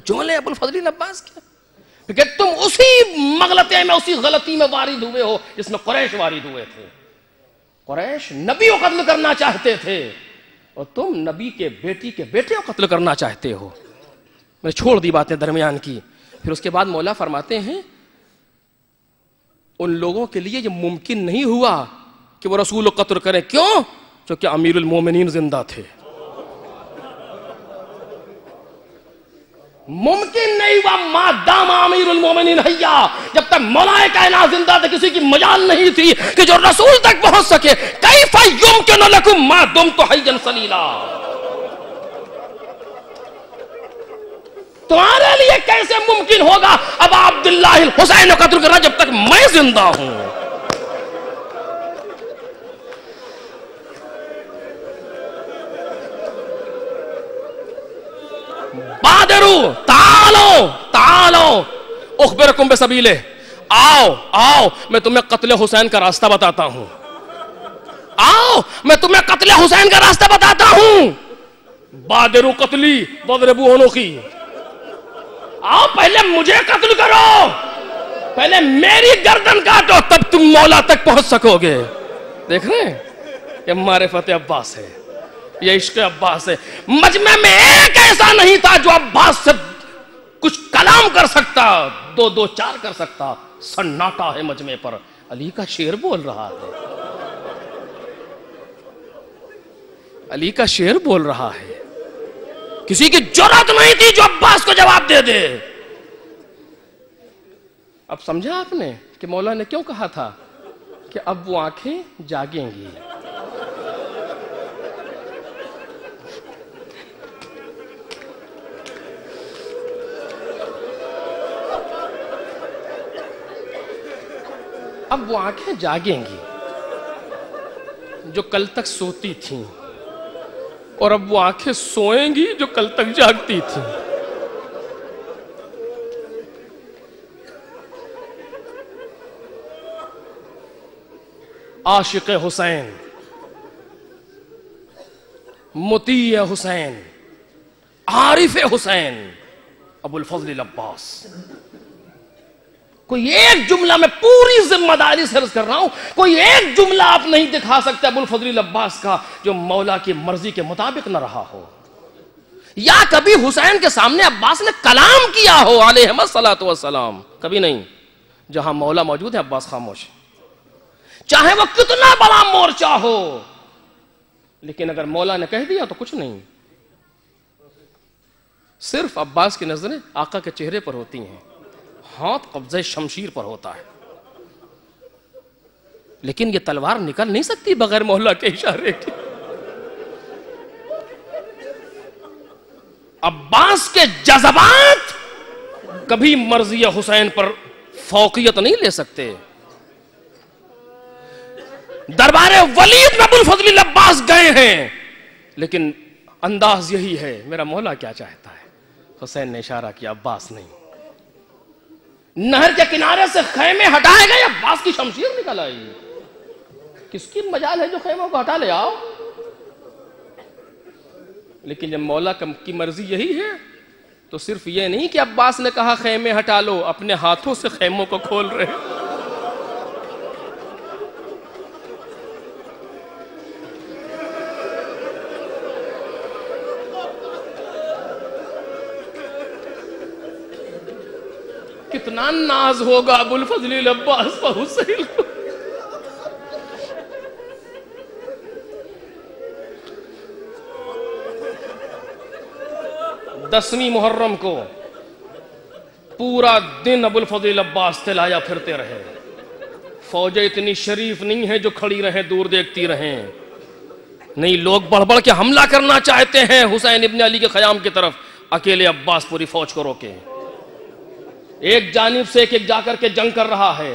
جملے ابو الفضل عباس کے، کہ تم اسی مغلطے میں، اسی غلطی میں وارد ہوئے ہو جس میں قریش وارد ہوئے تھے. قریش نبی کو قتل کرنا چاہتے تھے، اور تم نبی کے بیٹی کے بیٹے کو قتل کرنا چاہتے ہو. میں چھوڑ دی باتیں درمیان کی. پھر اس کے بعد مولا فرماتے ہیں ان لوگوں کے لیے یہ ممکن نہیں ہوا کہ وہ رسول کو قتل کریں. کیوں؟ کیونکہ امیر المومنین زندہ تھے. ممکن نہیں ہوا ما دام امیر المومنین حیا، جب تک مولا کائنات زندہ تھے کسی کی مجال نہیں تھی کہ جو رسول تک پہنچ سکے. کیف یمکن لکم ما دمت حیا صلیلا، تمہارے لیے کیسے ممکن ہوگا اب عبداللہ الحسین کو قتل کرنا جب تک میں زندہ ہوں. بادرو، تعالو اخبرکم بسبیلہ، آؤ میں تمہیں قتل حسین کا راستہ بتاتا ہوں. آؤ میں تمہیں قتل حسین کا راستہ بتاتا ہوں. بادرو قتلی وضربو عنقی، آؤ پہلے مجھے قتل کرو، پہلے میری گردن کاٹو، تب تم مولا تک پہنچ سکو گے. دیکھ رہے ہیں یہ معرفت عباس ہے، یہ عشق عباس ہے. مجمع میں ایک ایسا نہیں تھا جو عباس سے کچھ کلام کر سکتا، دو چار کر سکتا. سناٹا ہے مجمع پر. علی کا شعر بول رہا ہے، علی کا شعر بول رہا ہے. کسی کی جرات نہیں تھی جو عباس کو جواب دے دے. اب سمجھا آپ نے کہ مولا نے کیوں کہا تھا کہ اب وہ آنکھیں جاگیں گی. اب وہ آنکھیں جاگیں گی جو کل تک سوتی تھیں، اور اب وہ آنکھیں سوئیں گی جو کل تک جاگتی تھیں. عاشق حسین، مطیع حسین، عارف حسین، ابو الفضل عباس. کوئی ایک جملہ، میں پوری ذمہ داری سے عرض کر رہا ہوں، کوئی ایک جملہ آپ نہیں دکھا سکتے ابو الفضل عباس کا جو مولا کی مرضی کے مطابق نہ رہا ہو، یا کبھی حسین کے سامنے عباس نے کلام کیا ہو علیہ الصلوۃ والسلام. کبھی نہیں. جہاں مولا موجود ہے عباس خاموش، چاہے وہ کتنا بڑا مورچہ ہو. لیکن اگر مولا نے کہہ دیا تو کچھ نہیں. صرف عباس کی نظریں آقا کے چہرے پر ہوتی ہیں، ہاتھ قبضہ شمشیر پر ہوتا ہے. لیکن یہ تلوار نکل نہیں سکتی بغیر مولا کے اشارے کے. عباس کے جذبات کبھی مرضی حسین پر فوقیت نہیں لے سکتے. دربار ولید میں ابو الفضل عباس گئے ہیں، لیکن انداز یہی ہے، میرا مولا کیا چاہتا ہے. حسین نے اشارہ کیا، عباس نہیں. نہر کے کنارے سے خیمے ہٹائے گئے، عباس کی شمشیر نکل آئی. کس کی مجال ہے جو خیموں کو ہٹا لے آؤ. لیکن جب مولا کی مرضی یہی ہے تو صرف یہ نہیں کہ عباس نے کہا خیمے ہٹا لو، اپنے ہاتھوں سے خیموں کو کھول رہے۔ کتنا ناز ہوگا ابو الفضل العباس پر حسین کو۔ 10ویں محرم کو پورا دن ابو الفضل عباس تلایا پھرتے رہے۔ فوجیں اتنی شریف نہیں ہیں جو کھڑی رہیں دور دیکھتی رہیں، نہیں، لوگ بڑھ بڑھ کے حملہ کرنا چاہتے ہیں حسین ابن علی کے خیام کی طرف، اکیلے عباس پوری فوج کو روکے۔ ایک جانب سے ایک جا کر کے جنگ کر رہا ہے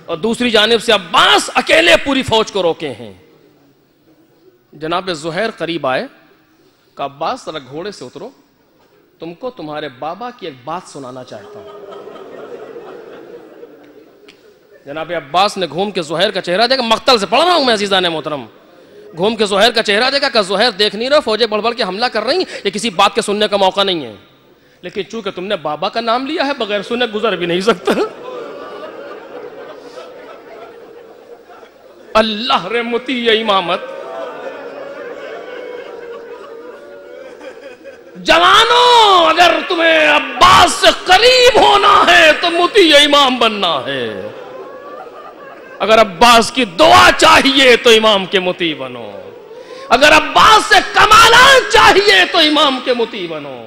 اور دوسری جانب سے عباس اکیلے پوری فوج کو روکے ہیں۔ جناب زہیر قریب آئے، کہ عباس ذرا گھوڑے سے اترو، تم کو تمہارے بابا کی ایک بات سنانا چاہتا ہوں۔ جناب عباس نے گھوم کے زہیر کا چہرہ دیکھا، مقتل سے پڑھ رہا ہوں میں عزیزان محترم، گھوم کے زہیر کا چہرہ دیکھا کہ زہیر دیکھ نہیں رہا، فوجیں بڑھ بڑھ کے حملہ کر رہی ہیں، یہ کسی بات کے سننے کا موقع نہیں ہے، لیکن چونکہ تم نے بابا کا نام لیا ہے بغیر سنے گزر بھی نہیں سکتا۔ اللہ رحمتی امامت، جوانوں اگر تمہیں عباس سے قریب ہونا ہے تو مطیع امام بننا ہے، اگر عباس کی دعا چاہیے تو امام کے مطیع بنو، اگر عباس سے کمالات چاہیے تو امام کے مطیع بنو۔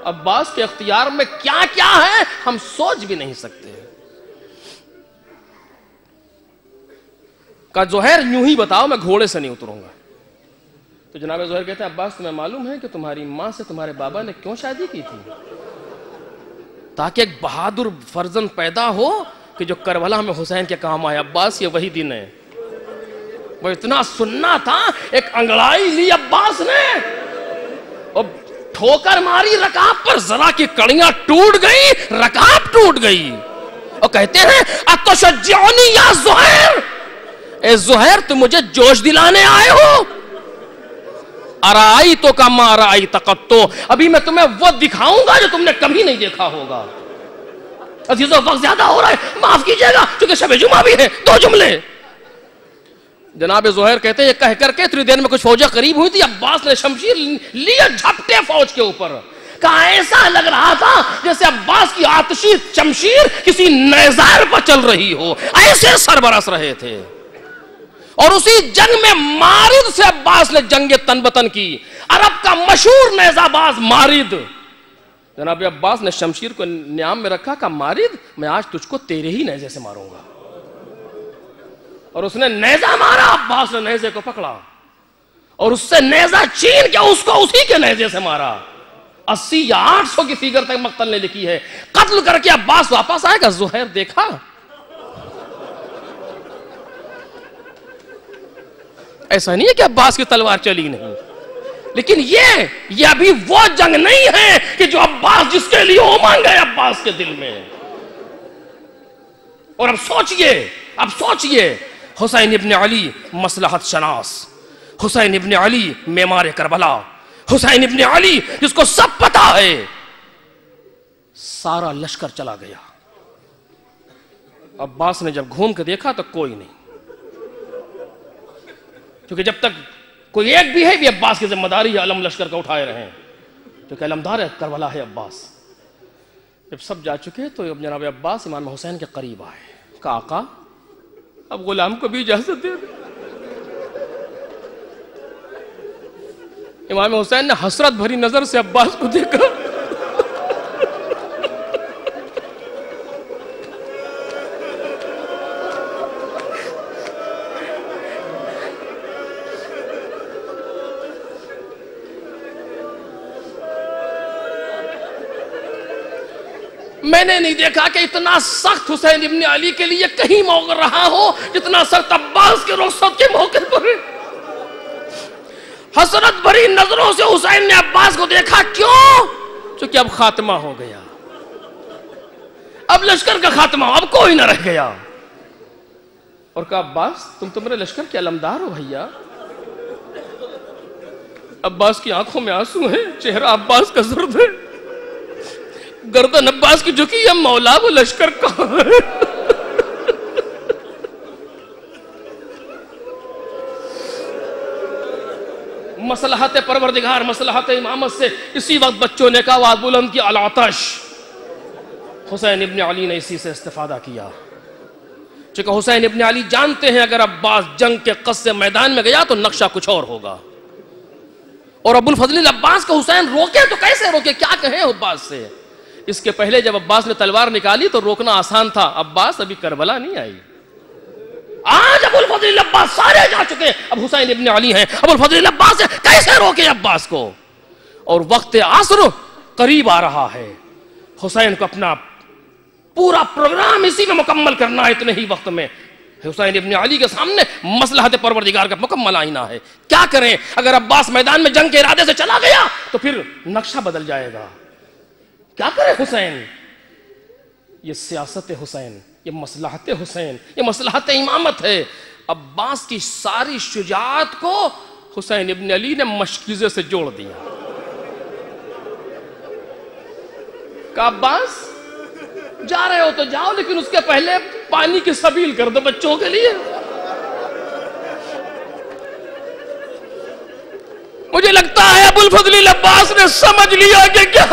عباس کے اختیار میں کیا کیا ہے ہم سوچ بھی نہیں سکتے۔ کہا زہیر یوں ہی بتاؤ، میں گھوڑے سے نہیں اتروں گا۔ تو جناب زہیر کہتے ہیں عباس تمہیں معلوم ہے کہ تمہاری ماں سے تمہارے بابا نے کیوں شادی کی تھی؟ تاکہ ایک بہادر فرزند پیدا ہو کہ جو کربلا میں حسین کے کام آئے۔ عباس یہ وہی دن ہے، وہ اتنا سننا تھا، ایک انگڑائی لی عباس نے اور ٹھوکر ماری رکاب پر، ذرا کی کڑیاں ٹوٹ گئی، رکاب ٹوٹ گئی، اور کہتے ہیں اتشجعنی یا زہیر، اے زہیر تم مجھے جوش دلانے آئے ہو؟ ارائی تو کما ارائی تقتو، ابھی میں تمہیں وہ دکھاؤں گا جو تم نے کبھی نہیں دیکھا ہوگا۔ عزیزو وقت زیادہ ہو رہا ہے، معاف کیجئے گا چونکہ شب جمعہ بھی ہے، 2 جملے۔ جناب زہیر کہتے ہیں یہ کہہ کر کے اتنی دیر میں کچھ فوجیں قریب ہوئی تھی، عباس نے شمشیر لیا جھپٹے فوج کے اوپر، کہا ایسا لگ رہا تھا جیسے عباس کی آتشی شمشیر کسی نیزار پر چل رہی ہو، ایسے سر برس رہے تھے۔ اور اسی جنگ میں مارد سے عباس نے جنگ تن بتن کی، عرب کا مشہور نیزہ باز مارد۔ جناب عباس نے شمشیر کو نیام میں رکھا، کہا مارد میں آج تجھ کو تیرے ہی نیزے سے ماروں گا، اور اس نے نیزہ مارا، عباس نے نیزے کو پکڑا اور اس سے نیزہ چھین کے اس کو اسی کے نیزے سے مارا۔ 80 یا 800 کی فیگر تک مقتل نے لکھی ہے۔ قتل کر کے عباس واپس آئے گا، زہیر دیکھا ایسا نہیں ہے کہ عباس کی تلوار چلی نہیں، لیکن یہ ابھی وہ جنگ نہیں ہے کہ جو عباس جس کے لیے امنگ ہے عباس کے دل میں۔ اور اب سوچئے حسین ابن علی مصلحت شناس، حسین ابن علی معمار کربلا، حسین ابن علی جس کو سب پتا ہے، سارا لشکر چلا گیا۔ عباس نے جب گھوم کے دیکھا تو کوئی نہیں، کیونکہ جب تک کوئی ایک بھی ہے بھی عباس کی ذمہ داری ہے علم لشکر کا اٹھائے رہیں، کیونکہ علمدار ہے کربلا ہے عباس۔ جب سب جا چکے تو جناب عباس امام حسین کے قریب آئے، کہا آقا اب غلام کو بھی اجازت دے دیں۔ امام حسین نے حسرت بھری نظر سے عباس کو دیکھا، میں نے نہیں دیکھا کہ اتنا سخت حسین ابن علی کے لیے کہیں موقع رہا ہو جتنا سخت عباس کے رخصت کے موقع پر ہے۔ حسرت بھری نظروں سے حسین نے عباس کو دیکھا، کیوں؟ چونکہ اب خاتمہ ہو گیا، اب لشکر کا خاتمہ، اب کوئی نہ رہ گیا۔ اور کہا عباس تم تو میرے لشکر کے علمدار ہو بھیا۔ عباس کی آنکھوں میں آنسو ہیں، چہرہ عباس کا زرد ہے۔ گردن عباس کی جھکی ہے، مولا وہ لشکر کہاں ہے؟ مصلحت پروردگار، مصلحت امامت سے اسی وقت بچوں نے کہا آواز بلند کی العطش. حسین ابن علی نے اسی سے استفادہ کیا. چونکہ حسین ابن علی جانتے ہیں اگر عباس جنگ کے قصد سے میدان میں گیا تو نقشہ کچھ اور ہوگا. اور ابو الفضل عباس کو حسین روکے تو کیسے روکے، کیا کہیں عباس سے؟ اس کے پہلے جب عباس نے تلوار نکالی تو روکنا آسان تھا. عباس ابھی کربلا نہیں آئی. آج ابو الفضل عباس سارے جا چکے، اب حسین ابن علی ہیں. ابو الفضل عباس سے کیسے روکے عباس کو؟ اور وقت عصر قریب آ رہا ہے. حسین کو اپنا پورا پروگرام اسی میں مکمل کرنا ہے اتنے ہی وقت میں. حسین ابن علی کے سامنے مصلحت پروردگار کا مکمل آئینہ ہے. کیا کریں؟ اگر عباس میدان میں جنگ کے ارادے سے چلا گیا تو پھر نقشہ بدل جائے گا. کیا کرے حسین؟ یہ سیاست حسین، یہ مصلحت حسین، یہ مصلحت امامت ہے. عباس کی ساری شجاعت کو حسین ابن علی نے مشکیزے سے جوڑ دیا. کہ عباس جا رہے ہو تو جاؤ، لیکن اس کے پہلے پانی کی سبیل کر دو بچوں کے لیے. مجھے لگتا ہے ابو الفضل عباس نے سمجھ لیا کہ کیا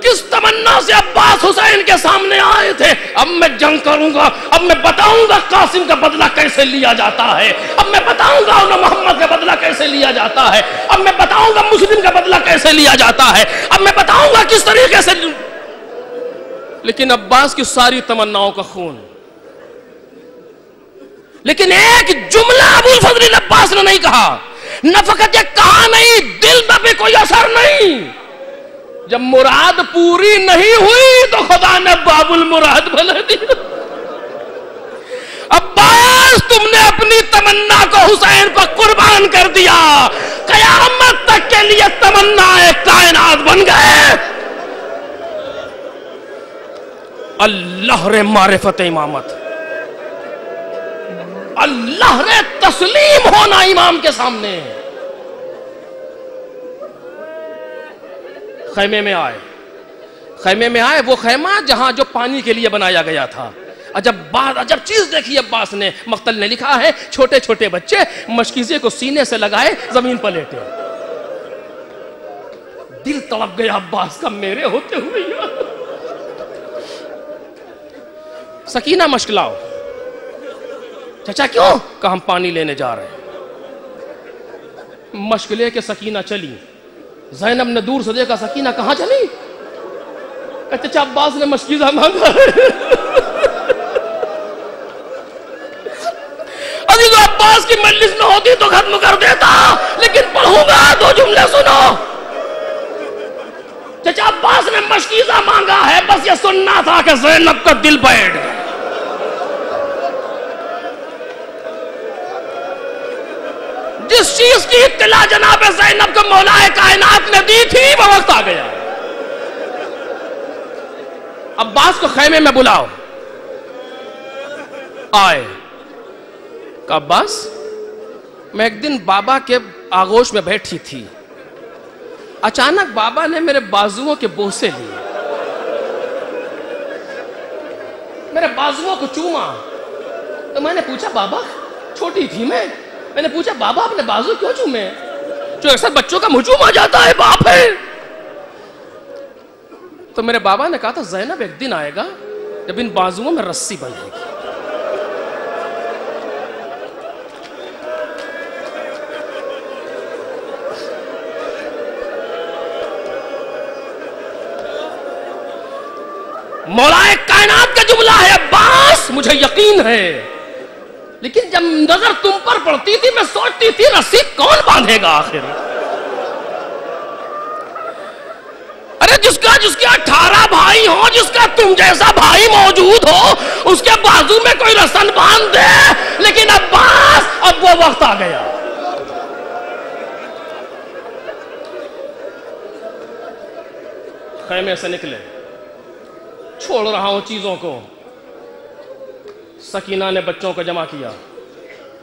کس تمنا سے عباس حسین کے سامنے آئے تھے. اب میں جنگ کروں گا، اب میں بتاؤں گا قاسم کا بدلہ کیسے لیا جاتا ہے، اب میں بتاؤں گا انہیں محمد کا بدلہ کیسے لیا جاتا ہے، اب میں بتاؤں گا مسلم کا بدلہ کیسے لیا جاتا ہے، اب میں بتاؤں گا کس طریقے سے. لیکن عباس کی ساری تمناؤں کا خون. لیکن ایک جملہ ابو الفضل عباس نے نہیں کہا. نہ فقط یہ کہا نہیں، دل میں بھی کوئی اثر نہیں. جب مراد پوری نہیں ہوئی تو خدا نے باب المراد بھلا دیا. عباس تم نے اپنی تمنا کو حسین پر قربان کر دیا، قیامت تک کے لیے تمنا کائنات بن گئے. اللہ رے معرفت امامت، اللہ رے تسلیم ہونا امام کے سامنے. خیمے میں آئے وہ خیمہ جہاں جو پانی کے لیے بنایا گیا تھا. عجب چیز دیکھی عباس نے. مقتل نے لکھا ہے چھوٹے چھوٹے بچے مشکیزے کو سینے سے لگائے زمین پر لیٹے. دل تڑپ گیا عباس کا، میرے ہوتے ہوئے. سکینہ مشک لاؤ. چچا کیوں؟ کہ ہم پانی لینے جا رہے ہیں. مشک لے کے سکینہ چلی. زینب نے دور سے دیکھا سکینہ کہاں چلی؟ چچا عباس نے مشکیزہ مانگا ہے. عزیز عباس کی مجلس میں ہوتی تو ختم کر دیتا، لیکن پڑھوں گا 2 جملے سنو. چچا عباس نے مشکیزہ مانگا ہے، بس یہ سننا تھا کہ زینب کا دل بیٹھ گیا. جس چیز کی اطلاع جناب زینب کو مولا کائنات نے دی تھی وہ وقت آ گیا. عباس کو خیمے میں بلاؤ. آئے. کہ عباس میں ایک دن بابا کے آغوش میں بیٹھی تھی، اچانک بابا نے میرے بازوؤں کے بوسے لیے، میرے بازوؤں کو چوما. تو میں نے پوچھا بابا، چھوٹی تھی میں نے پوچھا بابا اپنے بازو کیوں چومے؟ جو اکثر بچوں کا منہ چوما جاتا ہے، باپ ہے. تو میرے بابا نے کہا تھا زینب ایک دن آئے گا جب ان بازوؤں میں رسی بندھے گی. مولا کائنات کا جملہ ہے عباس مجھے یقین ہے، لیکن جب نظر تم پر پڑتی تھی میں سوچتی تھی رسی کون باندھے گا آخر. ارے جس کا 18 بھائی ہو، جس کا تم جیسا بھائی موجود ہو، اس کے بازو میں کوئی رسن باندھ دے. لیکن عباس اب وہ وقت آ گیا. خیمے سے نکلے، چھوڑ رہا ہوں چیزوں کو. سکینہ نے بچوں کو جمع کیا.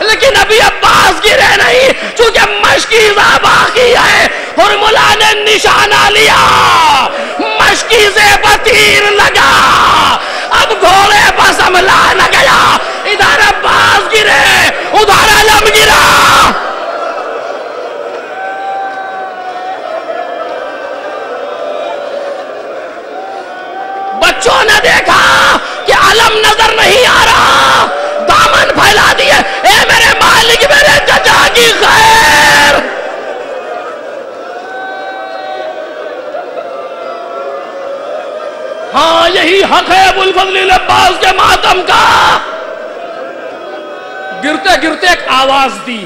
لیکن ابھی عباس گرے نہیں، چونکہ مشکیزہ باقی ہے۔ حرملہ نے نشانہ لیا، مشکیزے پر تیر لگا، اب گھوڑے پر حملہ نہ گیا، ادھر عباس گرے ادھر علم گرا۔ بچوں نے دیکھا کہ علم نظر نہیں آ رہا، دامن پھیلا دیے، اے میرے مالک میرے چچا کی خیر۔ ہاں یہی حق ہے ابو الفضل عباس کے ماتم کا۔ گرتے گرتے ایک آواز دی،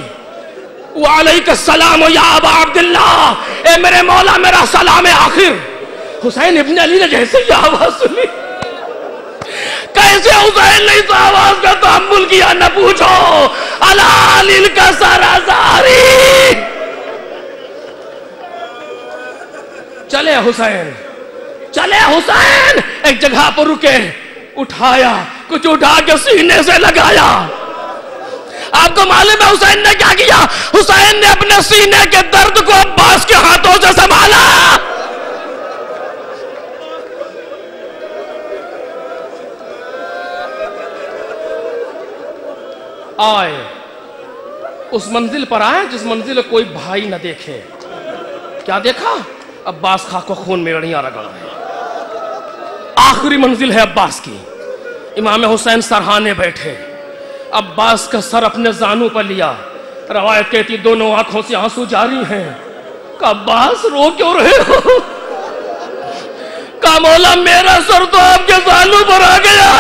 وعلیک السلام یا ابا عبداللہ، اے میرے مولا میرا سلام آخر۔ حسین ابن علی نے جیسے یہ آواز سنی، کیسے حسین نے اس آواز کا تحمل کیا نہ پوچھو، علال کا سرازاری۔ چلے حسین، چلے حسین، ایک جگہ پر رکے، اٹھایا، کچھ اٹھا کے سینے سے لگایا۔ آپ کو معلوم ہے حسین نے کیا کیا؟ حسین نے اپنے سینے کے درد کو عباس کے ہاتھوں سے سنبھالا۔ آئے، اس منزل پر آئے جس منزل کو کوئی بھائی نہ دیکھے۔ کیا دیکھا؟ عباس خاک و خون میں رڑیاں رگڑ رہے ہیں۔ آخری منزل ہے عباس کی۔ امام حسین سرہانے بیٹھے، عباس کا سر اپنے زانوں پر لیا، روایت کہتی دونوں آنکھوں سے آنسو جاری ہیں۔ کہ عباس رو کیوں رہے ہو؟ کہ مولا میرا سر تو آپ کے زانوں پر آ گیا۔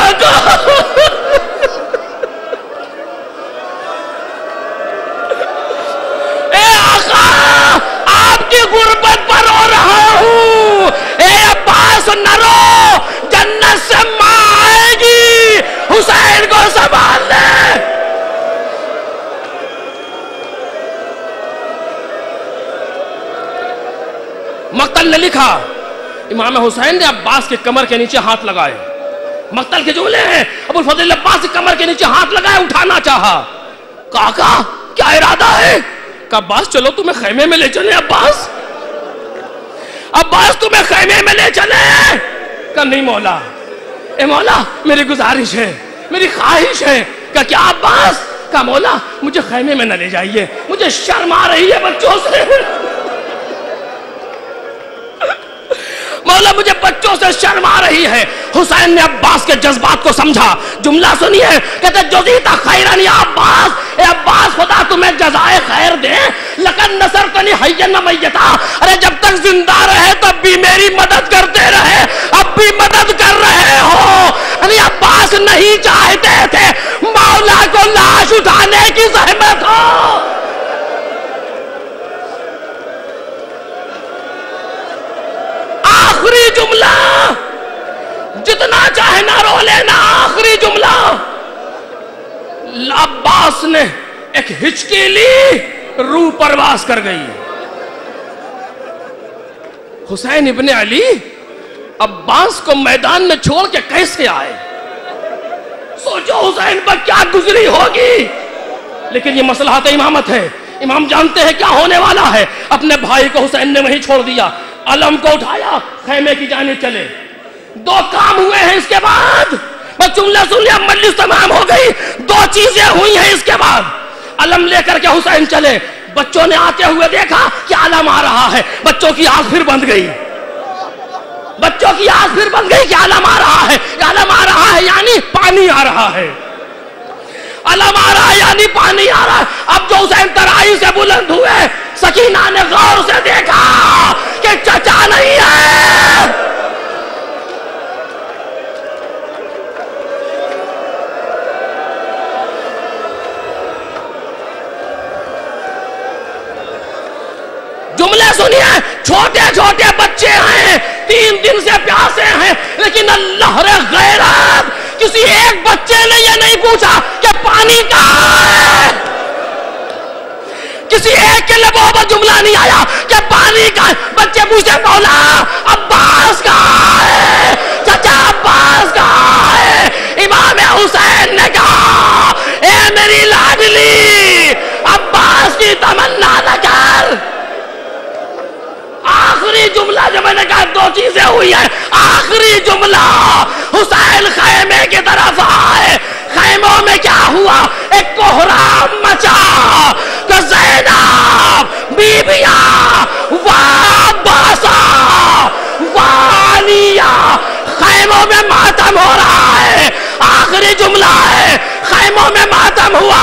اے آقا، آپ کی غربت پر رو رہا ہوں۔ اے عباس نہ رو، جنت سے ماں آئے گی، حسین کو سنبھال لے۔ مقتل نے لکھا، امام حسین نے عباس کے کمر کے نیچے ہاتھ لگائے۔ مقتل کے جملے ہیں، ابو الفضل عباس کے کمر کے نیچے ہاتھ لگائے، اٹھانا چاہا۔ کہا کیا ارادہ ہے؟ کہ عباس چلو تمہیں خیمے میں لے چلے۔ عباس تمہیں خیمے میں لے چلے۔ کہ نہیں مولا، اے مولا میری گزارش ہے، میری خواہش ہے۔ کہ کیا عباس؟ کہ مولا مجھے خیمے میں نہ لے جائیے، مجھے شرم آ رہی ہے بچوں سے۔ مولا مجھے بچوں سے شرم آ رہی ہے۔ حسین نے عباس کے جذبات کو سمجھا، جملہ سنیے، کہتے جزیتا خیرن یا عباس، اے عباس خدا تمہیں جزائے خیر دے، لقد نصرتنی حیا و میتا، ارے جب تک زندہ رہے تب بھی میری مدد کرتے رہے، اب بھی مدد کر رہے ہو۔ یعنی عباس نہیں چاہتے تھے مولا کو لاش اٹھانے کی زحمت ہو۔ آخری جملہ، جتنا چاہے نہ رو لینا، آخری جملہ۔ عباس نے ایک ہچکی لی، روح پرواز کر گئی۔ حسین ابن علی عباس کو میدان میں چھوڑ کے کیسے آئے؟ سوچو حسین پر کیا گزری ہوگی۔ لیکن یہ مصلحت امامت ہے، امام جانتے ہیں کیا ہونے والا ہے۔ اپنے بھائی کو حسین نے وہیں چھوڑ دیا، علم کو اٹھایا، خیمے کی جانب چلے۔ دو کام ہوئے ہیں اس کے بعد، بس جملہ سن لیا، مجلس تمام ہو گئی۔ دو چیزیں ہوئی ہیں اس کے بعد۔ علم لے کر کے حسین چلے، بچوں نے آتے ہوئے دیکھا کہ علم آ رہا ہے، بچوں کی آنکھ پھر بند گئی، بچوں کی آنکھ پھر بند گئی کہ علم آ رہا ہے، علم آ رہا ہے یعنی پانی آ رہا ہے، علم آ رہا ہے یعنی پانی آ رہا ہے۔ اب جو حسین ترائی سے بلند ہوئے، سکینہ نے غور سے دیکھا کہ چچا نہیں ہے۔ جملے سنیے، چھوٹے چھوٹے بچے ہیں، 3 دن سے پیاسے ہیں، لیکن اللہ رے غیرت، کسی ایک بچے نے یہ نہیں پوچھا کہ پانی کہاں ہے۔ کسی ایک کے لبوں پر جملہ نہیں آیا کہ پانی کہاں ہے۔ بچے پوچھتے مولا عباس کہاں ہے، چچا عباس کہاں ہے۔ امام حسین نے کہا اے میری لاڈلی، آخری جملہ جو میں نے کہا دو چیزیں ہوئی ہیں، آخری جملہ حسین خیمے کی طرف آئے، خیموں میں کیا ہوا؟ ایک کوہرام مچا کہ زینب بیبیاں واباسا وانیا، خیموں میں ماتم ہو رہا ہے، آخری جملہ ہے، خیموں میں ماتم ہوا،